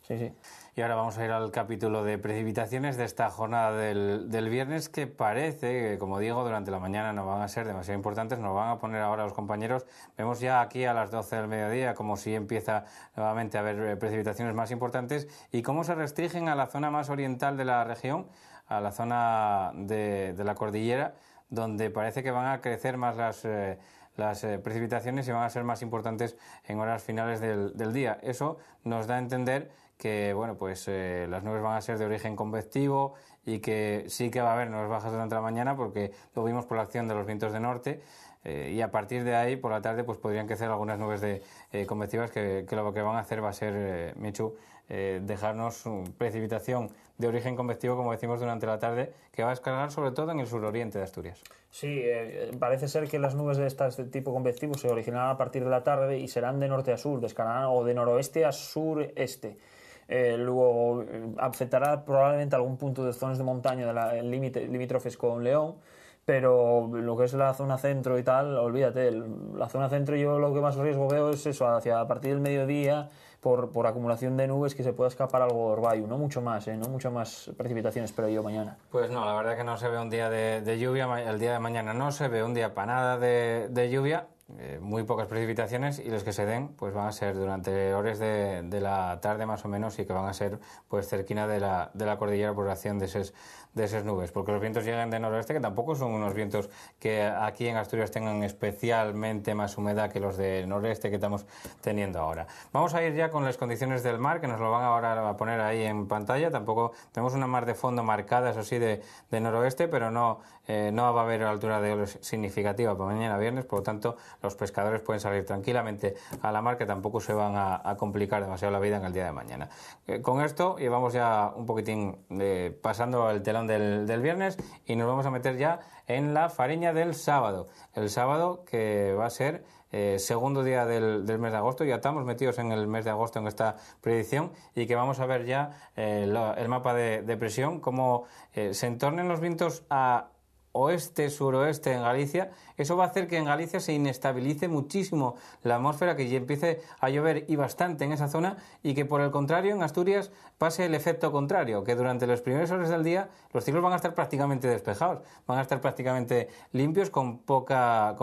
Sí. Y ahora vamos a ir al capítulo de precipitaciones de esta jornada del viernes, que parece que, como digo, durante la mañana no van a ser demasiado importantes, nos van a poner ahora los compañeros. Vemos ya aquí a las 12 del mediodía como si empieza nuevamente a haber precipitaciones más importantes y cómo se restringen a la zona más oriental de la región, a la zona de la cordillera, donde parece que van a crecer más las precipitaciones y van a ser más importantes en horas finales del día. Eso nos da a entender que bueno, pues las nubes van a ser de origen convectivo y que sí que va a haber nubes bajas durante la mañana porque lo vimos por la acción de los vientos de norte y a partir de ahí por la tarde pues podrían crecer algunas nubes convectivas que lo que van a hacer va a ser, Michu, dejarnos precipitación de origen convectivo, como decimos, durante la tarde, que va a descargar sobre todo en el suroriente de Asturias. Sí, parece ser que las nubes de este tipo convectivo se originarán a partir de la tarde y serán de norte a sur, descargarán o de noroeste a sureste. Luego afectará probablemente algún punto de zonas de montaña limítrofes con León, pero lo que es la zona centro y tal, olvídate. La zona centro, yo lo que más riesgo veo es eso, a partir del mediodía, por acumulación de nubes, que se pueda escapar algo de orvallo. No mucho más, no mucho más precipitaciones, pero yo mañana. Pues no, la verdad que no se ve un día de lluvia, el día de mañana no se ve un día para nada de lluvia, muy pocas precipitaciones, y los que se den pues van a ser durante horas de la tarde más o menos, y que van a ser pues cerquina de la cordillera por acción de esas nubes, porque los vientos llegan de noroeste, que tampoco son unos vientos que aquí en Asturias tengan especialmente más humedad que los de noreste que estamos teniendo ahora. Vamos a ir ya con las condiciones del mar, que nos lo van ahora a poner ahí en pantalla. Tampoco tenemos una mar de fondo marcada, eso sí, de noroeste, pero no va a haber altura de olas significativa para mañana viernes, por lo tanto los pescadores pueden salir tranquilamente a la mar, que tampoco se van a complicar demasiado la vida en el día de mañana. Con esto llevamos ya un poquitín pasando el telón del viernes, y nos vamos a meter ya en la fariña del sábado. El sábado, que va a ser segundo día del mes de agosto. Ya estamos metidos en el mes de agosto en esta predicción, y que vamos a ver ya el mapa de presión, cómo se entornen los vientos a oeste, suroeste en Galicia. Eso va a hacer que en Galicia se inestabilice muchísimo la atmósfera, que ya empiece a llover y bastante en esa zona, y que por el contrario en Asturias pase el efecto contrario, que durante las primeras horas del día los cielos van a estar prácticamente despejados, van a estar prácticamente limpios, con poca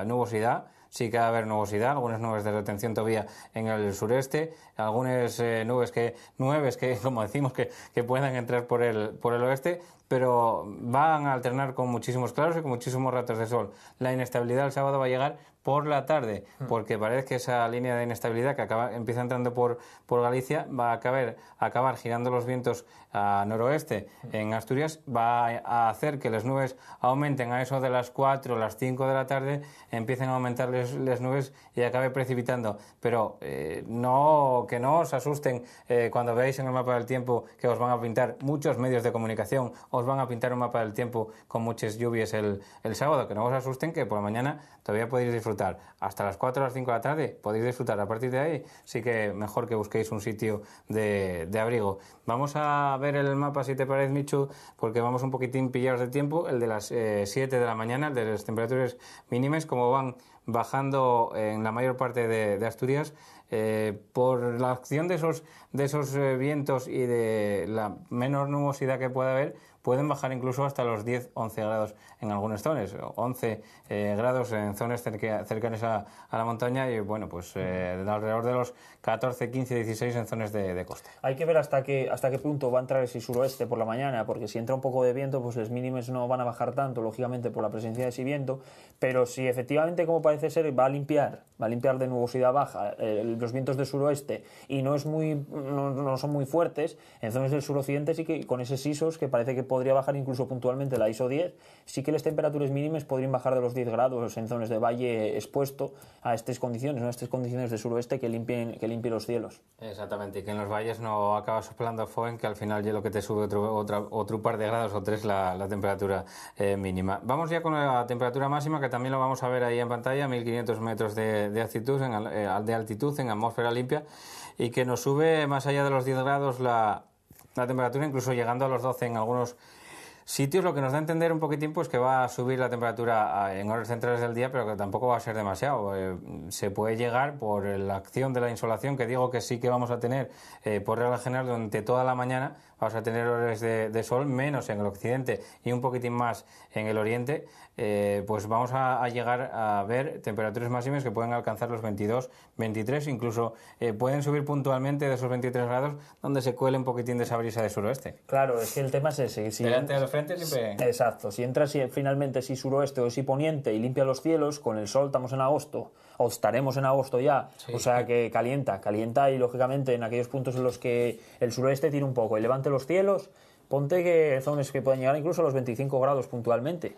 nubosidad. Sí que va a haber nubosidad, algunas nubes de retención todavía en el sureste, algunas nubes que como decimos que puedan entrar por el oeste, pero van a alternar con muchísimos claros y con muchísimos ratos de sol. La inestabilidad el sábado va a llegar por la tarde, porque parece que esa línea de inestabilidad que empieza entrando por Galicia va a acabar girando los vientos a noroeste en Asturias, va a hacer que las nubes aumenten a eso de las 4 o las 5 de la tarde, empiecen a aumentar las nubes y acabe precipitando. Pero que no os asusten cuando veáis en el mapa del tiempo que os van a pintar muchos medios de comunicación, os van a pintar un mapa del tiempo con muchas lluvias el sábado, que no os asusten, que por la mañana todavía podéis disfrutar. Hasta las 4 o las 5 de la tarde podéis disfrutar. A partir de ahí sí que mejor que busquéis un sitio de abrigo. Vamos a ver el mapa, si te parece, Michu, porque vamos un poquitín pillados de tiempo. El de las 7 de la mañana, el de las temperaturas mínimas, como van bajando en la mayor parte de Asturias, por la acción de esos vientos y de la menor nubosidad que pueda haber, pueden bajar incluso hasta los 10-11 grados en algunas zonas, 11 grados en zonas cercanas a la montaña, y bueno, pues alrededor de los 14, 15, 16 en zonas de costa. Hay que ver hasta qué punto va a entrar ese suroeste por la mañana, porque si entra un poco de viento, pues los mínimos no van a bajar tanto, lógicamente por la presencia de ese viento, pero si efectivamente, como parece ser, va a limpiar de nubosidad baja los vientos del suroeste, y no son muy fuertes en zonas del suroccidente, sí que con esos ISOs, que parece que podría bajar incluso puntualmente la ISO 10, sí que las temperaturas mínimas podrían bajar de los 10 grados en zonas de valle expuesto a estas condiciones, ¿no? Estas condiciones de suroeste que limpien los cielos. Exactamente, y que en los valles no acaba soplando foen, que al final ya lo que te sube otro par de grados o 3 la temperatura mínima. Vamos ya con la temperatura máxima, que también lo vamos a ver ahí en pantalla, 1500 metros de altitud en atmósfera limpia, y que nos sube más allá de los 10 grados la temperatura, incluso llegando a los 12 en algunos sitios, lo que nos da a entender un poquitín pues que va a subir la temperatura en horas centrales del día, pero que tampoco va a ser demasiado. Se puede llegar, por la acción de la insolación, que digo que sí que vamos a tener por regla general durante toda la mañana, vamos a tener horas de sol, menos en el occidente y un poquitín más en el oriente, pues vamos a llegar a ver temperaturas máximas que pueden alcanzar los 22, 23, incluso pueden subir puntualmente de esos 23 grados, donde se cuele un poquitín de esa brisa de suroeste. Claro, es que el tema es ese. Delante de los frentes siempre... Exacto, si entra finalmente si suroeste o si poniente y limpia los cielos, con el sol estamos en agosto, o estaremos en agosto ya, sí. O sea que calienta, y lógicamente en aquellos puntos en los que el suroeste tira un poco y levante los cielos, ponte que zonas que pueden llegar incluso a los 25 grados puntualmente.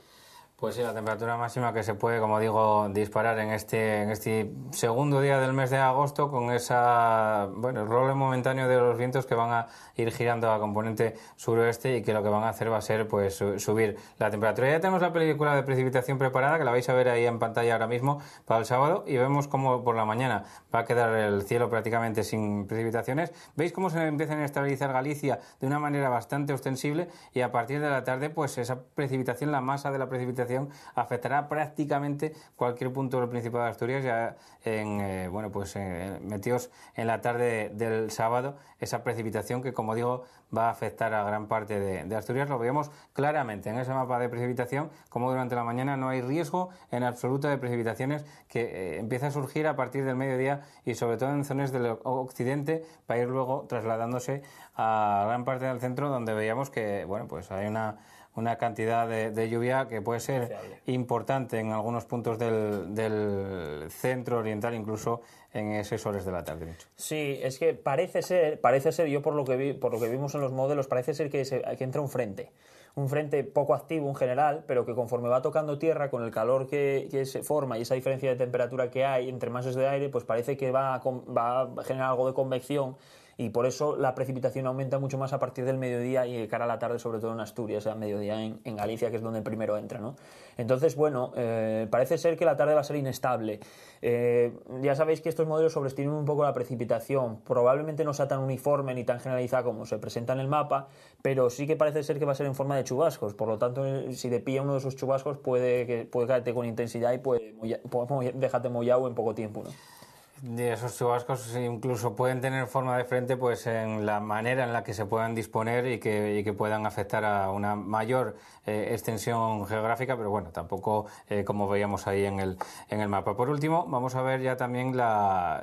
Pues sí, la temperatura máxima que se puede, como digo, disparar en este segundo día del mes de agosto con el role momentáneo de los vientos que van a ir girando a componente suroeste y que lo que van a hacer va a ser pues subir la temperatura. Ya tenemos la película de precipitación preparada, que la vais a ver ahí en pantalla ahora mismo para el sábado, y vemos cómo por la mañana va a quedar el cielo prácticamente sin precipitaciones. Veis cómo se empieza a estabilizar Galicia de una manera bastante ostensible, y a partir de la tarde pues esa precipitación, la masa de la precipitación, afectará prácticamente cualquier punto del Principado de Asturias. Ya metidos en la tarde del sábado, esa precipitación que, como digo, va a afectar a gran parte de Asturias. Lo vemos claramente en ese mapa de precipitación, como durante la mañana no hay riesgo en absoluto de precipitaciones, que empieza a surgir a partir del mediodía y sobre todo en zonas del occidente, para ir luego trasladándose a gran parte del centro, donde veíamos que hay una cantidad de lluvia que puede ser importante en algunos puntos del centro oriental, incluso en esas horas de la tarde, Micho. Sí, es que parece ser, yo por lo que vimos en los modelos, parece ser que entra un frente poco activo en general, pero que conforme va tocando tierra, con el calor que se forma y esa diferencia de temperatura que hay entre masas de aire, pues parece que va a generar algo de convección, y por eso la precipitación aumenta mucho más a partir del mediodía y de cara a la tarde, sobre todo en Asturias, o sea, mediodía en Galicia, que es donde primero entra, ¿no? Entonces, parece ser que la tarde va a ser inestable. Ya sabéis que estos modelos sobreestiman un poco la precipitación. Probablemente no sea tan uniforme ni tan generalizada como se presenta en el mapa, pero sí que parece ser que va a ser en forma de chubascos. Por lo tanto, si te pilla uno de esos chubascos, puede caerte con intensidad y puede dejarte mollado en poco tiempo, ¿no? Y esos chubascos incluso pueden tener forma de frente pues en la manera en la que se puedan disponer y que puedan afectar a una mayor extensión geográfica, pero bueno, tampoco como veíamos ahí en el mapa. Por último, vamos a ver ya también las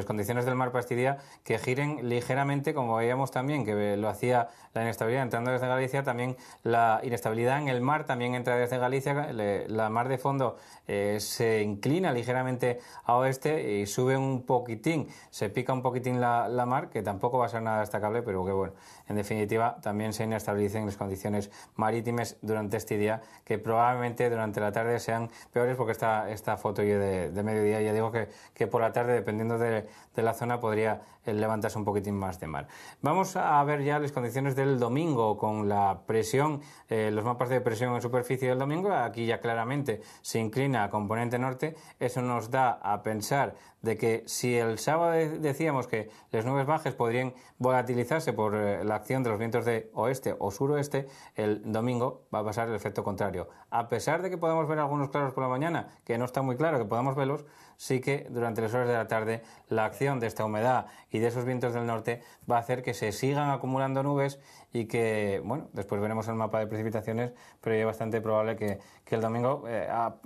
condiciones del mar para este día, que giren ligeramente, como veíamos también que lo hacía la inestabilidad entrando desde Galicia. También la inestabilidad en el mar también entra desde Galicia. La mar de fondo se inclina ligeramente a oeste y sube un poquitín, se pica un poquitín la mar, que tampoco va a ser nada destacable, pero que bueno, en definitiva también se inestabilicen las condiciones marítimas durante este día, que probablemente durante la tarde sean peores, porque esta foto yo de mediodía, ya digo que por la tarde, dependiendo de la zona, podría levantarse un poquitín más de mar. Vamos a ver ya las condiciones del domingo con la presión, los mapas de presión en superficie del domingo. Aquí ya claramente se inclina a componente norte. Eso nos da a pensar de que si el sábado decíamos que las nubes bajas podrían volatilizarse por la acción de los vientos de oeste o suroeste, el domingo va a pasar el efecto contrario. A pesar de que podamos ver algunos claros por la mañana, que no está muy claro que podamos verlos, sí que durante las horas de la tarde la acción de esta humedad y de esos vientos del norte va a hacer que se sigan acumulando nubes y que, después veremos el mapa de precipitaciones, pero es bastante probable que el domingo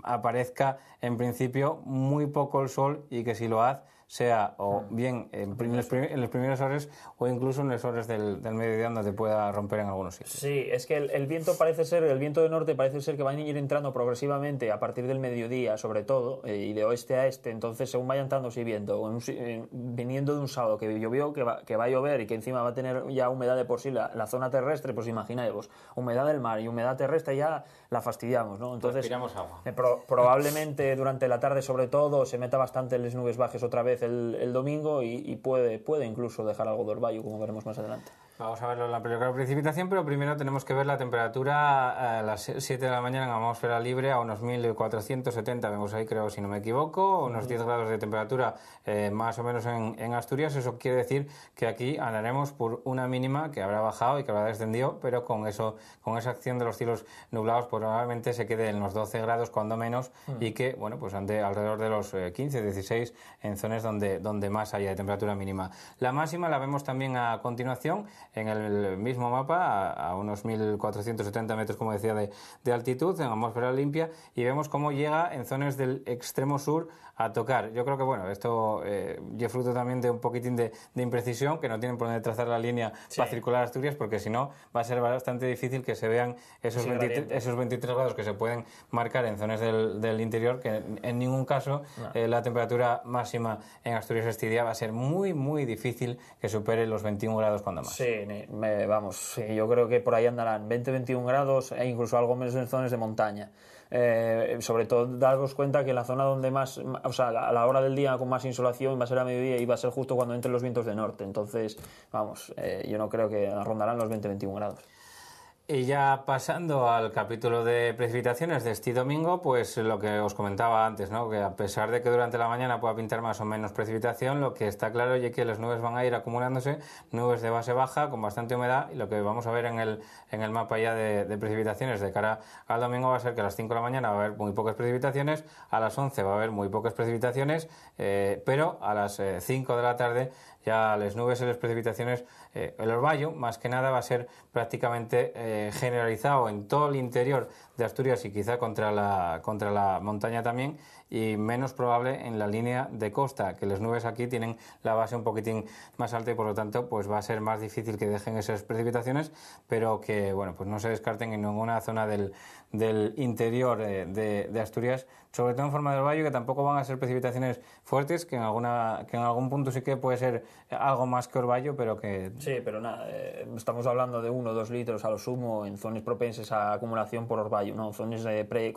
aparezca en principio muy poco el sol, y que si lo hace sea o bien en las primeras horas o incluso en las horas del mediodía, donde pueda romper en algunos sitios. Sí, es que el viento de norte parece ser que van a ir entrando progresivamente a partir del mediodía, sobre todo, y de oeste a este. Entonces, según vaya entrando ese viento, viniendo de un sábado que llovió, que va a llover y que encima va a tener ya humedad de por sí la zona terrestre, pues imagináis, humedad del mar y humedad terrestre, ya la fastidiamos, ¿no? Entonces, respiramos agua. Probablemente durante la tarde, sobre todo, se meta bastante las nubes bajas otra vez el domingo, y puede incluso dejar algo de orvallo, como veremos más adelante. Vamos a verlo en la precipitación, pero primero tenemos que ver la temperatura a las 7 de la mañana en atmósfera libre, a unos 1470, vemos ahí, creo, si no me equivoco, unos 10 grados de temperatura más o menos en Asturias. Eso quiere decir que aquí andaremos por una mínima que habrá bajado y que habrá descendido, pero con esa acción de los cielos nublados, pues probablemente se quede en los 12 grados cuando menos, y que, ande alrededor de los 15, 16 en zonas donde más haya de temperatura mínima. La máxima la vemos también a continuación, en el mismo mapa, a unos 1470 metros, como decía, de altitud, en atmósfera limpia, y vemos cómo llega en zonas del extremo sur a tocar. Yo creo que esto es fruto también de un poquitín de imprecisión, que no tienen por dónde trazar la línea para circular Asturias, porque si no va a ser bastante difícil que se vean esos 23 grados que se pueden marcar en zonas del interior, que en ningún caso la temperatura máxima en Asturias este día va a ser muy, muy difícil que supere los 21 grados cuando más. Sí, yo creo que por ahí andarán 20-21 grados, e incluso algo menos en zonas de montaña. Sobre todo daros cuenta que la zona donde más, o sea, a la hora del día con más insolación va a ser a mediodía y va a ser justo cuando entren los vientos de norte. Entonces, vamos, yo no creo que rondarán los 20-21 grados. Y ya pasando al capítulo de precipitaciones de este domingo, pues lo que os comentaba antes, ¿no? Que a pesar de que durante la mañana pueda pintar más o menos precipitación, lo que está claro es que las nubes van a ir acumulándose, nubes de base baja con bastante humedad, y lo que vamos a ver en el mapa ya de precipitaciones de cara al domingo va a ser que a las 5 de la mañana va a haber muy pocas precipitaciones, a las 11 va a haber muy pocas precipitaciones, pero a las 5 de la tarde ya las nubes y las precipitaciones, el orvallo más que nada va a ser prácticamente generalizado en todo el interior de Asturias y quizá contra la montaña también, y menos probable en la línea de costa, que las nubes aquí tienen la base un poquitín más alta y por lo tanto pues va a ser más difícil que dejen esas precipitaciones, pero que bueno, pues no se descarten en ninguna zona del interior de Asturias, sobre todo en forma de orvallo, que tampoco van a ser precipitaciones fuertes, que en algún punto sí que puede ser algo más que orvallo, pero que... Sí, pero nada, estamos hablando de 1 o 2 litros a lo sumo en zonas propensas a acumulación por orvallo, ¿no? Zonas de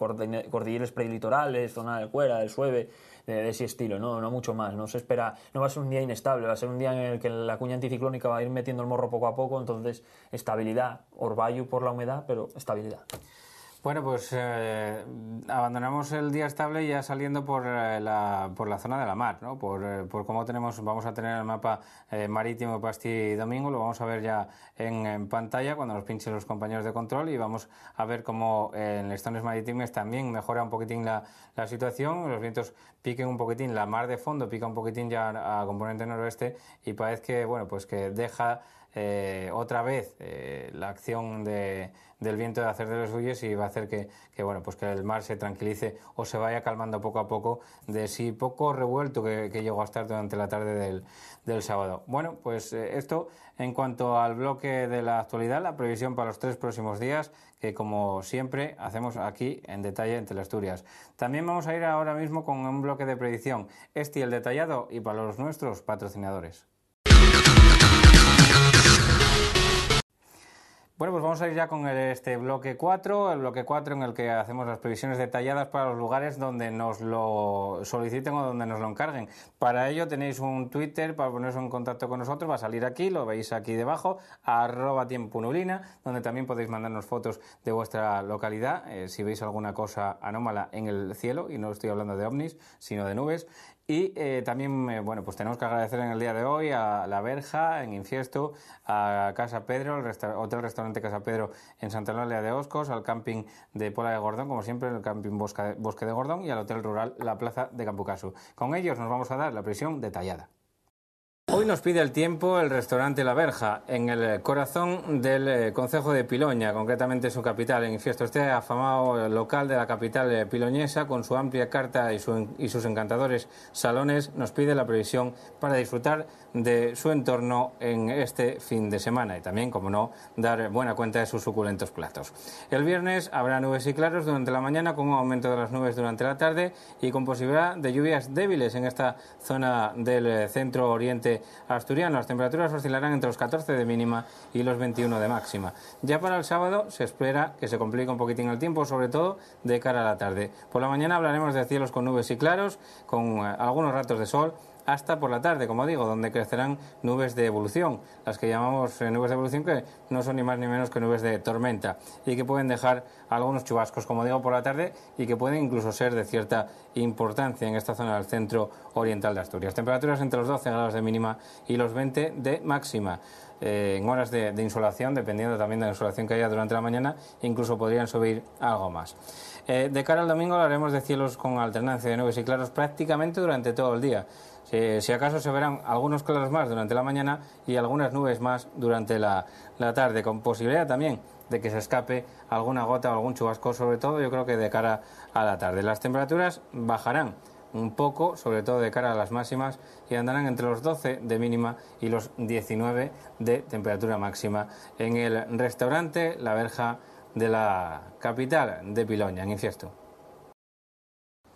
cordilleras prelitorales, zona del Cuera, del Sueve, de ese estilo, no mucho más. No se espera, no va a ser un día inestable, va a ser un día en el que la cuña anticiclónica va a ir metiendo el morro poco a poco, entonces estabilidad, orvallo por la humedad, pero estabilidad. Bueno, pues abandonamos el día estable ya saliendo por la zona de la mar, ¿no? Por cómo vamos a tener el mapa marítimo para este domingo, lo vamos a ver ya en pantalla cuando nos pinchen los compañeros de control, y vamos a ver cómo en las zonas marítimas también mejora un poquitín la situación, los vientos piquen un poquitín, la mar de fondo pica un poquitín ya a componente noroeste, y parece que, bueno, pues que deja otra vez la acción del viento de hacer de los suyos, y va a hacer que bueno, pues que el mar se tranquilice o se vaya calmando poco a poco de ese poco revuelto que llegó a estar durante la tarde del sábado. Bueno, pues esto en cuanto al bloque de la actualidad, la previsión para los 3 próximos días, que como siempre hacemos aquí en detalle en Teleasturias. También vamos a ir ahora mismo con un bloque de predicción, el detallado y para los nuestros patrocinadores. Bueno, pues vamos a ir ya con este bloque 4, el bloque 4 en el que hacemos las previsiones detalladas para los lugares donde nos lo soliciten o donde nos lo encarguen. Para ello tenéis un Twitter para poneros en contacto con nosotros, va a salir aquí, lo veis aquí debajo, @tiemponulina, donde también podéis mandarnos fotos de vuestra localidad, si veis alguna cosa anómala en el cielo, y no estoy hablando de ovnis, sino de nubes. Y también, bueno, pues tenemos que agradecer en el día de hoy a La Verja, en Infiesto, a Casa Pedro, el hotel-restaurante Casa Pedro en Santa Eulalia de Oscos, al camping de Pola de Gordón, como siempre, el camping Bosque de Gordón, y al hotel rural La Plaza de Campucasu. Con ellos nos vamos a dar la previsión detallada. Hoy nos pide el tiempo el restaurante La Verja, en el corazón del concejo de Piloña, concretamente su capital, en Infiesto. Este afamado local de la capital piloñesa, con su amplia carta y sus encantadores salones, nos pide la previsión para disfrutar de su entorno en este fin de semana, y también, como no, dar buena cuenta de sus suculentos platos. El viernes habrá nubes y claros durante la mañana, con un aumento de las nubes durante la tarde y con posibilidad de lluvias débiles en esta zona del centro oriente asturiano. Las temperaturas oscilarán entre los 14 de mínima y los 21 de máxima. Ya para el sábado se espera que se complique un poquitín el tiempo, sobre todo de cara a la tarde. Por la mañana hablaremos de cielos con nubes y claros, con algunos ratos de sol, hasta por la tarde, como digo, donde crecerán nubes de evolución, las que llamamos nubes de evolución, que no son ni más ni menos que nubes de tormenta, y que pueden dejar algunos chubascos, como digo, por la tarde, y que pueden incluso ser de cierta importancia en esta zona del centro oriental de Asturias. Temperaturas entre los 12 grados de mínima y los 20 de máxima. En horas de insolación, dependiendo también de la insolación que haya durante la mañana, incluso podrían subir algo más. De cara al domingo hablaremos de cielos con alternancia de nubes y claros prácticamente durante todo el día. Si acaso se verán algunos claros más durante la mañana y algunas nubes más durante la tarde, con posibilidad también de que se escape alguna gota o algún chubasco, sobre todo yo creo que de cara a la tarde. Las temperaturas bajarán un poco, sobre todo de cara a las máximas, y andarán entre los 12 de mínima y los 19 de temperatura máxima en el restaurante La Verja de la capital de Piloña, en Infiesto.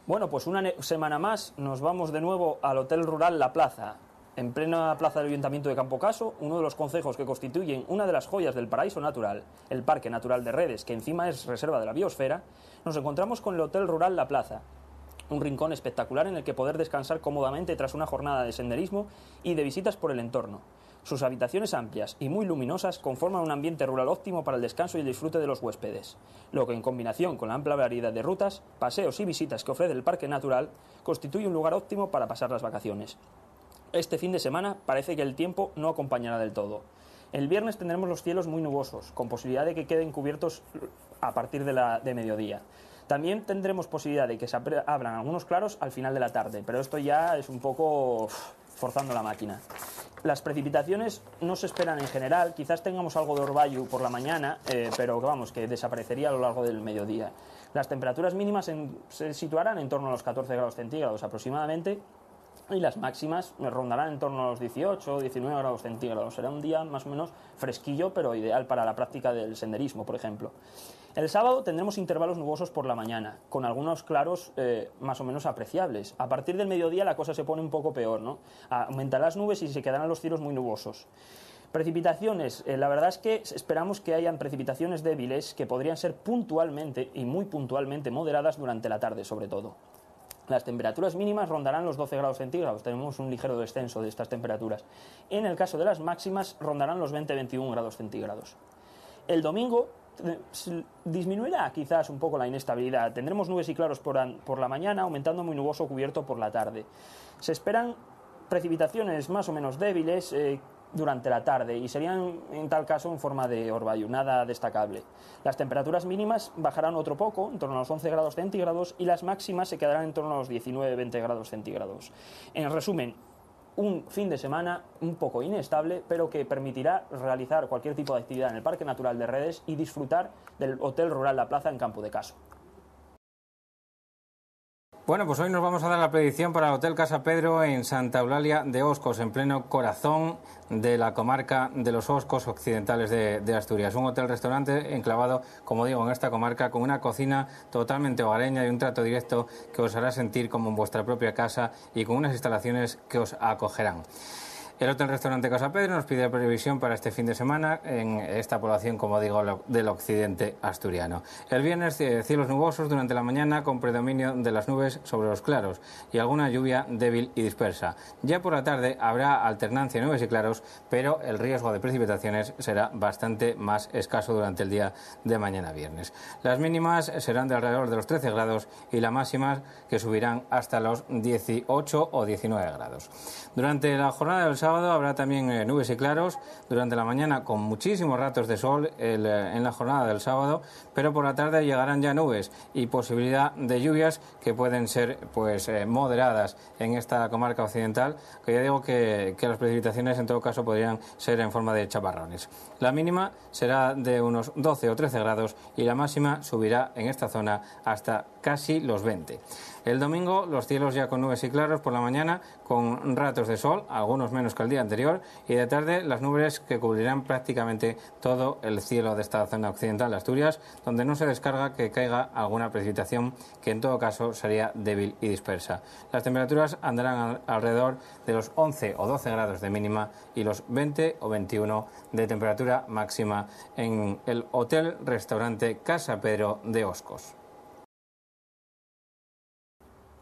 Bueno, pues una semana más nos vamos de nuevo al Hotel Rural La Plaza. en plena plaza del Ayuntamiento de Campocaso, uno de los concejos que constituyen una de las joyas del paraíso natural, el Parque Natural de Redes, que encima es reserva de la biosfera, nos encontramos con el Hotel Rural La Plaza, un rincón espectacular en el que poder descansar cómodamente tras una jornada de senderismo y de visitas por el entorno. Sus habitaciones amplias y muy luminosas conforman un ambiente rural óptimo para el descanso y el disfrute de los huéspedes, lo que en combinación con la amplia variedad de rutas, paseos y visitas que ofrece el Parque Natural, constituye un lugar óptimo para pasar las vacaciones. Este fin de semana parece que el tiempo no acompañará del todo. El viernes tendremos los cielos muy nubosos, con posibilidad de que queden cubiertos a partir de mediodía. También tendremos posibilidad de que se abran algunos claros al final de la tarde, pero esto ya es un poco forzando la máquina. Las precipitaciones no se esperan en general, quizás tengamos algo de orvallo por la mañana, pero vamos, que desaparecería a lo largo del mediodía. Las temperaturas mínimas se situarán en torno a los 14 grados centígrados aproximadamente, y las máximas rondarán en torno a los 18 o 19 grados centígrados. Será un día más o menos fresquillo, pero ideal para la práctica del senderismo, por ejemplo. El sábado tendremos intervalos nubosos por la mañana, con algunos claros más o menos apreciables. A partir del mediodía la cosa se pone un poco peor, ¿no? Aumentarán las nubes y se quedarán los cielos muy nubosos. Precipitaciones, la verdad es que esperamos que hayan precipitaciones débiles que podrían ser puntualmente y muy puntualmente moderadas durante la tarde, sobre todo. Las temperaturas mínimas rondarán los 12 grados centígrados, tenemos un ligero descenso de estas temperaturas. En el caso de las máximas rondarán los 20-21 grados centígrados. El domingo disminuirá quizás un poco la inestabilidad. Tendremos nubes y claros por la mañana, aumentando muy nuboso cubierto por la tarde. Se esperan precipitaciones más o menos débiles durante la tarde y serían en tal caso en forma de orvallo, nada destacable. Las temperaturas mínimas bajarán otro poco, en torno a los 11 grados centígrados, y las máximas se quedarán en torno a los 19-20 grados centígrados. En resumen, un fin de semana un poco inestable, pero que permitirá realizar cualquier tipo de actividad en el Parque Natural de Redes y disfrutar del Hotel Rural La Plaza en Campo de Caso. Bueno, pues hoy nos vamos a dar la predicción para el Hotel Casa Pedro en Santa Eulalia de Oscos, en pleno corazón de la comarca de los Oscos occidentales de Asturias. Un hotel-restaurante enclavado, como digo, en esta comarca, con una cocina totalmente hogareña y un trato directo que os hará sentir como en vuestra propia casa y con unas instalaciones que os acogerán. El Hotel-Restaurante Casa Pedro nos pide previsión para este fin de semana en esta población, como digo, del occidente asturiano. El viernes, cielos nubosos durante la mañana con predominio de las nubes sobre los claros y alguna lluvia débil y dispersa. Ya por la tarde habrá alternancia de nubes y claros, pero el riesgo de precipitaciones será bastante más escaso durante el día de mañana viernes. Las mínimas serán de alrededor de los 13 grados y las máximas que subirán hasta los 18 o 19 grados. Durante la jornada del sábado habrá también nubes y claros durante la mañana con muchísimos ratos de sol en la jornada del sábado, pero por la tarde llegarán ya nubes y posibilidad de lluvias que pueden ser moderadas en esta comarca occidental, que ya digo que las precipitaciones en todo caso podrían ser en forma de chaparrones. La mínima será de unos 12 o 13 grados y la máxima subirá en esta zona hasta casi los 20. El domingo los cielos ya con nubes y claros por la mañana con ratos de sol, algunos menos que el día anterior, y de tarde las nubes que cubrirán prácticamente todo el cielo de esta zona occidental de Asturias, donde no se descarga que caiga alguna precipitación que en todo caso sería débil y dispersa. Las temperaturas andarán alrededor de los 11 o 12 grados de mínima y los 20 o 21 de temperatura máxima en el Hotel-Restaurante Casa Pedro de Oscos.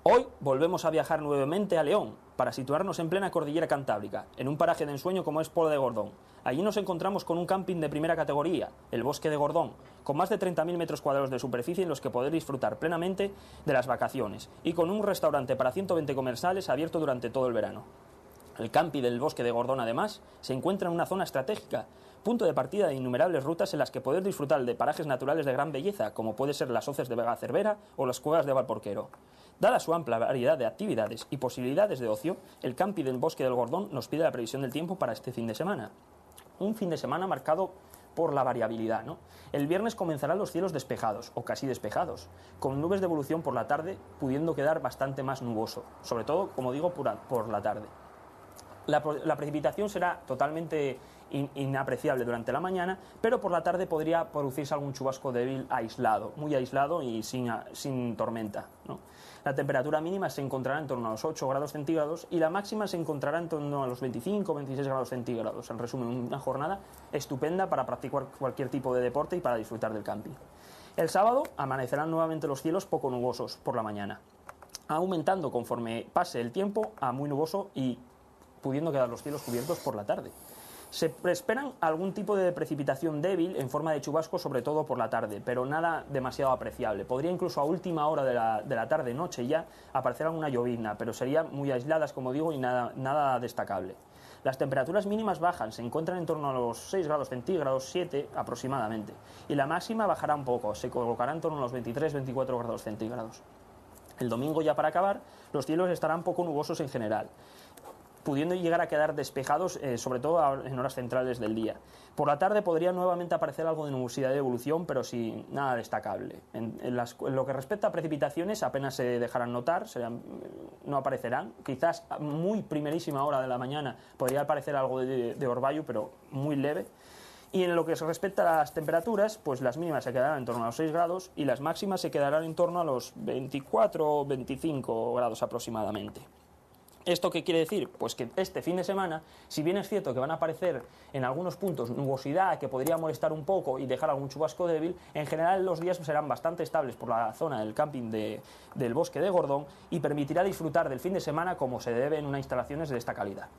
Hoy volvemos a viajar nuevamente a León para situarnos en plena cordillera cantábrica, en un paraje de ensueño como es Pola de Gordón. Allí nos encontramos con un camping de primera categoría, el Bosque de Gordón, con más de 30.000 metros cuadrados de superficie en los que poder disfrutar plenamente de las vacaciones y con un restaurante para 120 comensales abierto durante todo el verano. El camping del Bosque de Gordón, además, se encuentra en una zona estratégica, punto de partida de innumerables rutas en las que poder disfrutar de parajes naturales de gran belleza, como puede ser las hoces de Vega Cervera o las cuevas de Valporquero. Dada su amplia variedad de actividades y posibilidades de ocio, el camping del Bosque del Gordón nos pide la previsión del tiempo para este fin de semana. Un fin de semana marcado por la variabilidad, ¿no? El viernes comenzarán los cielos despejados, o casi despejados, con nubes de evolución por la tarde, pudiendo quedar bastante más nuboso, sobre todo, como digo, por la tarde. La precipitación será totalmente inapreciable durante la mañana, pero por la tarde podría producirse algún chubasco débil aislado, muy aislado y sin tormenta, ¿no? La temperatura mínima se encontrará en torno a los 8 grados centígrados y la máxima se encontrará en torno a los 25 o 26 grados centígrados. En resumen, una jornada estupenda para practicar cualquier tipo de deporte y para disfrutar del camping. El sábado amanecerán nuevamente los cielos poco nubosos por la mañana, aumentando conforme pase el tiempo a muy nuboso y pudiendo quedar los cielos cubiertos por la tarde. Se esperan algún tipo de precipitación débil en forma de chubasco, sobre todo por la tarde, pero nada demasiado apreciable. Podría incluso a última hora de la tarde-noche ya aparecer alguna llovizna, pero serían muy aisladas, como digo, y nada destacable. Las temperaturas mínimas bajan, se encuentran en torno a los 6 grados centígrados, 7 aproximadamente, y la máxima bajará un poco, se colocará en torno a los 23-24 grados centígrados. El domingo, ya para acabar, los cielos estarán poco nubosos en general, pudiendo llegar a quedar despejados, sobre todo en horas centrales del día. Por la tarde podría nuevamente aparecer algo de nubosidad de evolución, pero sin nada destacable. En lo que respecta a precipitaciones, apenas se dejarán notar, no aparecerán. Quizás a muy primerísima hora de la mañana podría aparecer algo de orvallo, pero muy leve. Y en lo que se respecta a las temperaturas, pues las mínimas se quedarán en torno a los 6 grados y las máximas se quedarán en torno a los 24 o 25 grados aproximadamente. ¿Esto qué quiere decir? Pues que este fin de semana, si bien es cierto que van a aparecer en algunos puntos nubosidad que podría molestar un poco y dejar algún chubasco débil, en general los días serán bastante estables por la zona del camping del Bosque de Gordón y permitirá disfrutar del fin de semana como se debe en unas instalaciones de esta calidad.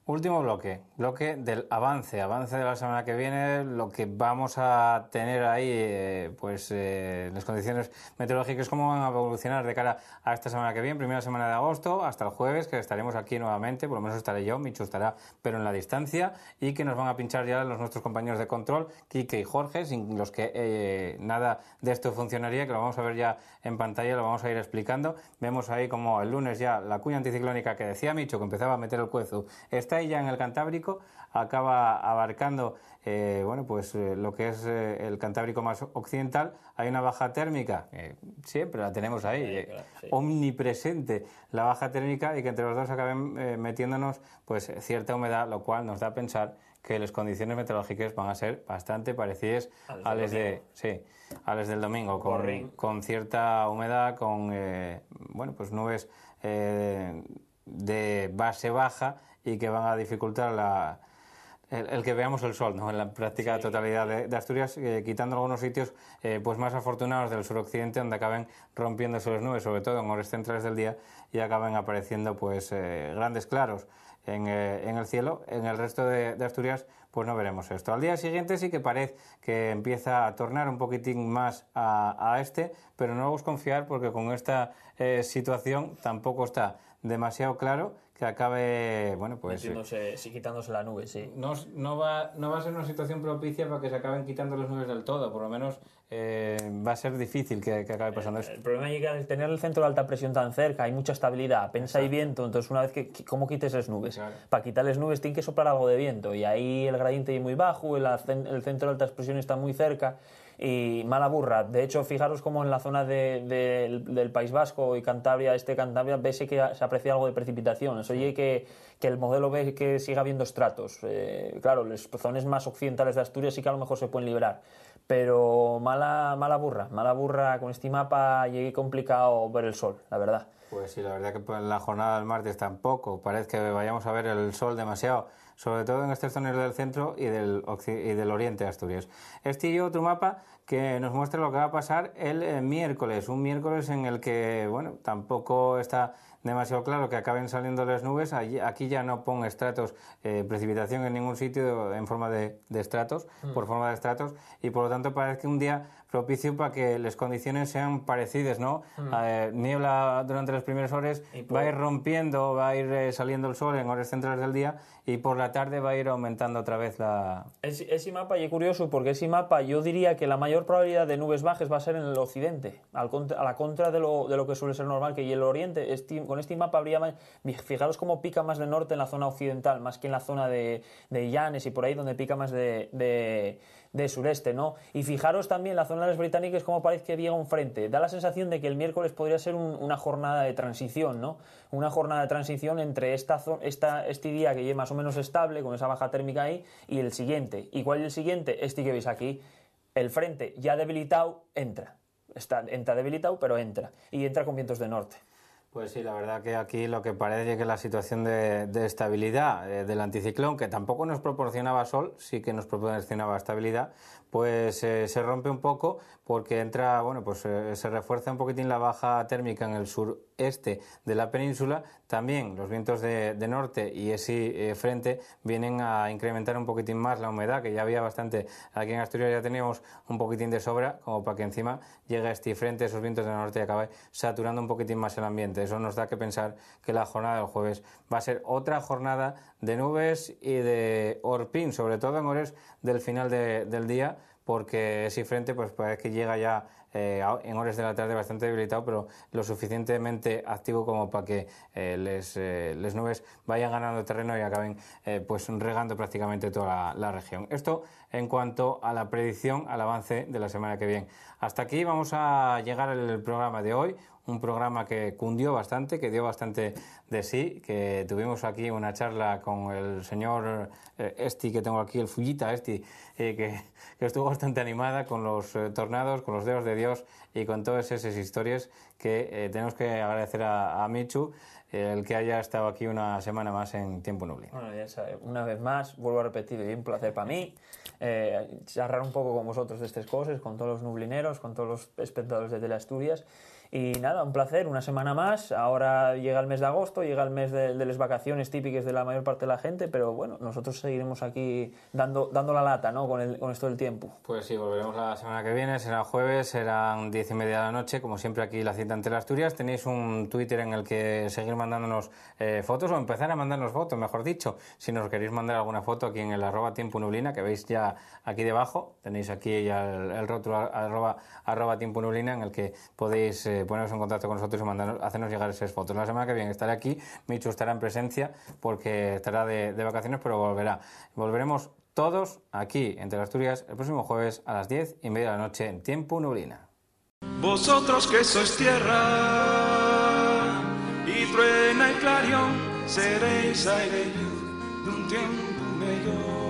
Último bloque del avance de la semana que viene, lo que vamos a tener ahí, las condiciones meteorológicas, cómo van a evolucionar de cara a esta semana que viene, primera semana de agosto, hasta el jueves, que estaremos aquí nuevamente, por lo menos estaré yo, Michu estará, pero en la distancia, y que nos van a pinchar ya nuestros compañeros de control, Quique y Jorge, sin los que nada de esto funcionaría, que lo vamos a ver ya en pantalla, lo vamos a ir explicando. Vemos ahí como el lunes ya la cuña anticiclónica que decía Michu, que empezaba a meter el cuezo, está ahí ya en el Cantábrico, acaba abarcando lo que es el Cantábrico más occidental. Hay una baja térmica, siempre la tenemos ahí, sí. Omnipresente la baja térmica, y que entre los dos acaben metiéndonos pues cierta humedad, lo cual nos da a pensar que las condiciones meteorológicas van a ser bastante parecidas a las del domingo, con cierta humedad, con nubes de base baja, y que van a dificultar el que veamos el sol, ¿no?, en la práctica totalidad de Asturias, quitando algunos sitios pues más afortunados del suroccidente, donde acaben rompiéndose las nubes, sobre todo en horas centrales del día, y acaben apareciendo pues grandes claros en el cielo. En el resto de Asturias pues no veremos esto. Al día siguiente sí que parece que empieza a tornar un poquitín más a pero no os confiar, porque con esta situación tampoco está demasiado claro que acabe, quitándose la nube, sí. No va a ser una situación propicia para que se acaben quitando las nubes del todo, por lo menos va a ser difícil que acabe pasando eso. El problema es que al tener el centro de alta presión tan cerca hay mucha estabilidad, apenas hay viento, entonces una vez ¿cómo quites las nubes? Claro. Para quitar las nubes tiene que soplar algo de viento, y ahí el gradiente es muy bajo, el centro de alta presión está muy cerca, y mala burra. De hecho, fijaros como en la zona del País Vasco y Cantabria, ves que se aprecia algo de precipitación. Eso oye que el modelo ve que siga habiendo estratos. Claro, las zonas más occidentales de Asturias sí que a lo mejor se pueden librar, pero mala burra con este mapa, llegue complicado ver el sol, la verdad. Pues sí, la verdad que en la jornada del martes tampoco parece que vayamos a ver el sol demasiado, sobre todo en estas zonas del centro y del oriente de Asturias. Este y otro mapa que nos muestra lo que va a pasar el miércoles, un miércoles en el que, tampoco está demasiado claro que acaben saliendo las nubes. Aquí ya no pongo estratos, precipitación en ningún sitio en forma de estratos, por forma de estratos, y por lo tanto parece que un día propicio para que las condiciones sean parecidas, ¿no? Niebla durante las primeras horas, va a ir rompiendo, va a ir saliendo el sol en horas centrales del día, y por la tarde va a ir aumentando otra vez la... Ese mapa es curioso, porque ese mapa yo diría que la mayor probabilidad de nubes bajas va a ser en el occidente, a la contra de lo que suele ser normal, que y el oriente, con este mapa habría más... Fijaros cómo pica más de norte en la zona occidental, más que en la zona de Llanes y por ahí, donde pica más de sureste, ¿no? Y fijaros también la zona onades britániques como parece que llega un frente. Da la sensación de que el miércoles podría ser una jornada de transición, ¿no? Una jornada de transición entre este día que lleva más o menos estable, con esa baja térmica ahí, y el siguiente. ¿Y cuál es el siguiente? Este que veis aquí. El frente ya debilitado entra. Entra debilitado, pero entra. Y entra con vientos de norte. Pues sí, la verdad que aquí lo que parece que la situación de estabilidad del anticiclón, que tampoco nos proporcionaba sol, sí que nos proporcionaba estabilidad, pues se rompe un poco porque entra, bueno, pues se refuerza un poquitín la baja térmica en el sureste de la península. También los vientos de norte y ese frente vienen a incrementar un poquitín más la humedad, que ya había bastante aquí en Asturias, ya teníamos un poquitín de sobra, como para que encima llegue este frente, esos vientos de norte, y acabe saturando un poquitín más el ambiente. Eso nos da que pensar que la jornada del jueves va a ser otra jornada de nubes y de orpín, sobre todo en horas del final del día, porque ese frente pues parece que llega ya en horas de la tarde bastante debilitado, pero lo suficientemente activo como para que las nubes vayan ganando terreno y acaben pues regando prácticamente toda la región. Esto en cuanto a la predicción, al avance de la semana que viene. Hasta aquí vamos a llegar al programa de hoy. Un programa que cundió bastante, que dio bastante de sí, que tuvimos aquí una charla con el señor Esti, que tengo aquí, el Fullita Esti, que estuvo bastante animada con los tornados, con los dedos de Dios y con todas esas historias que tenemos que agradecer a Michu, el que haya estado aquí una semana más en Tiempo Nublino. Bueno, ya sabe, una vez más, vuelvo a repetir, y un placer para mí charlar un poco con vosotros de estas cosas, con todos los nublineros, con todos los espectadores de Teleasturias. Y nada, un placer, una semana más. Ahora llega el mes de agosto, llega el mes de las vacaciones típicas de la mayor parte de la gente, pero bueno, nosotros seguiremos aquí dando la lata, ¿no? Con esto del tiempo. Pues sí, volveremos la semana que viene, será jueves, serán 10:30 de la noche, como siempre aquí la cita en Teleasturias. Tenéis un Twitter en el que seguir mandándonos fotos, o empezar a mandarnos fotos, mejor dicho. Si nos queréis mandar alguna foto aquí en el @tiemponublina, que veis ya aquí debajo, tenéis aquí ya el rótulo @tiemponublina, en el que podéis poneros en contacto con nosotros y hacernos llegar esas fotos. La semana que viene estaré aquí, Michu estará en presencia porque estará de vacaciones, pero volverá. Volveremos todos aquí en Teleasturias el próximo jueves a las 10:30 de la noche en Tiempo Nublina. Vosotros que sois tierra y truena el clarión, seréis aire y luz de un tiempo mejor.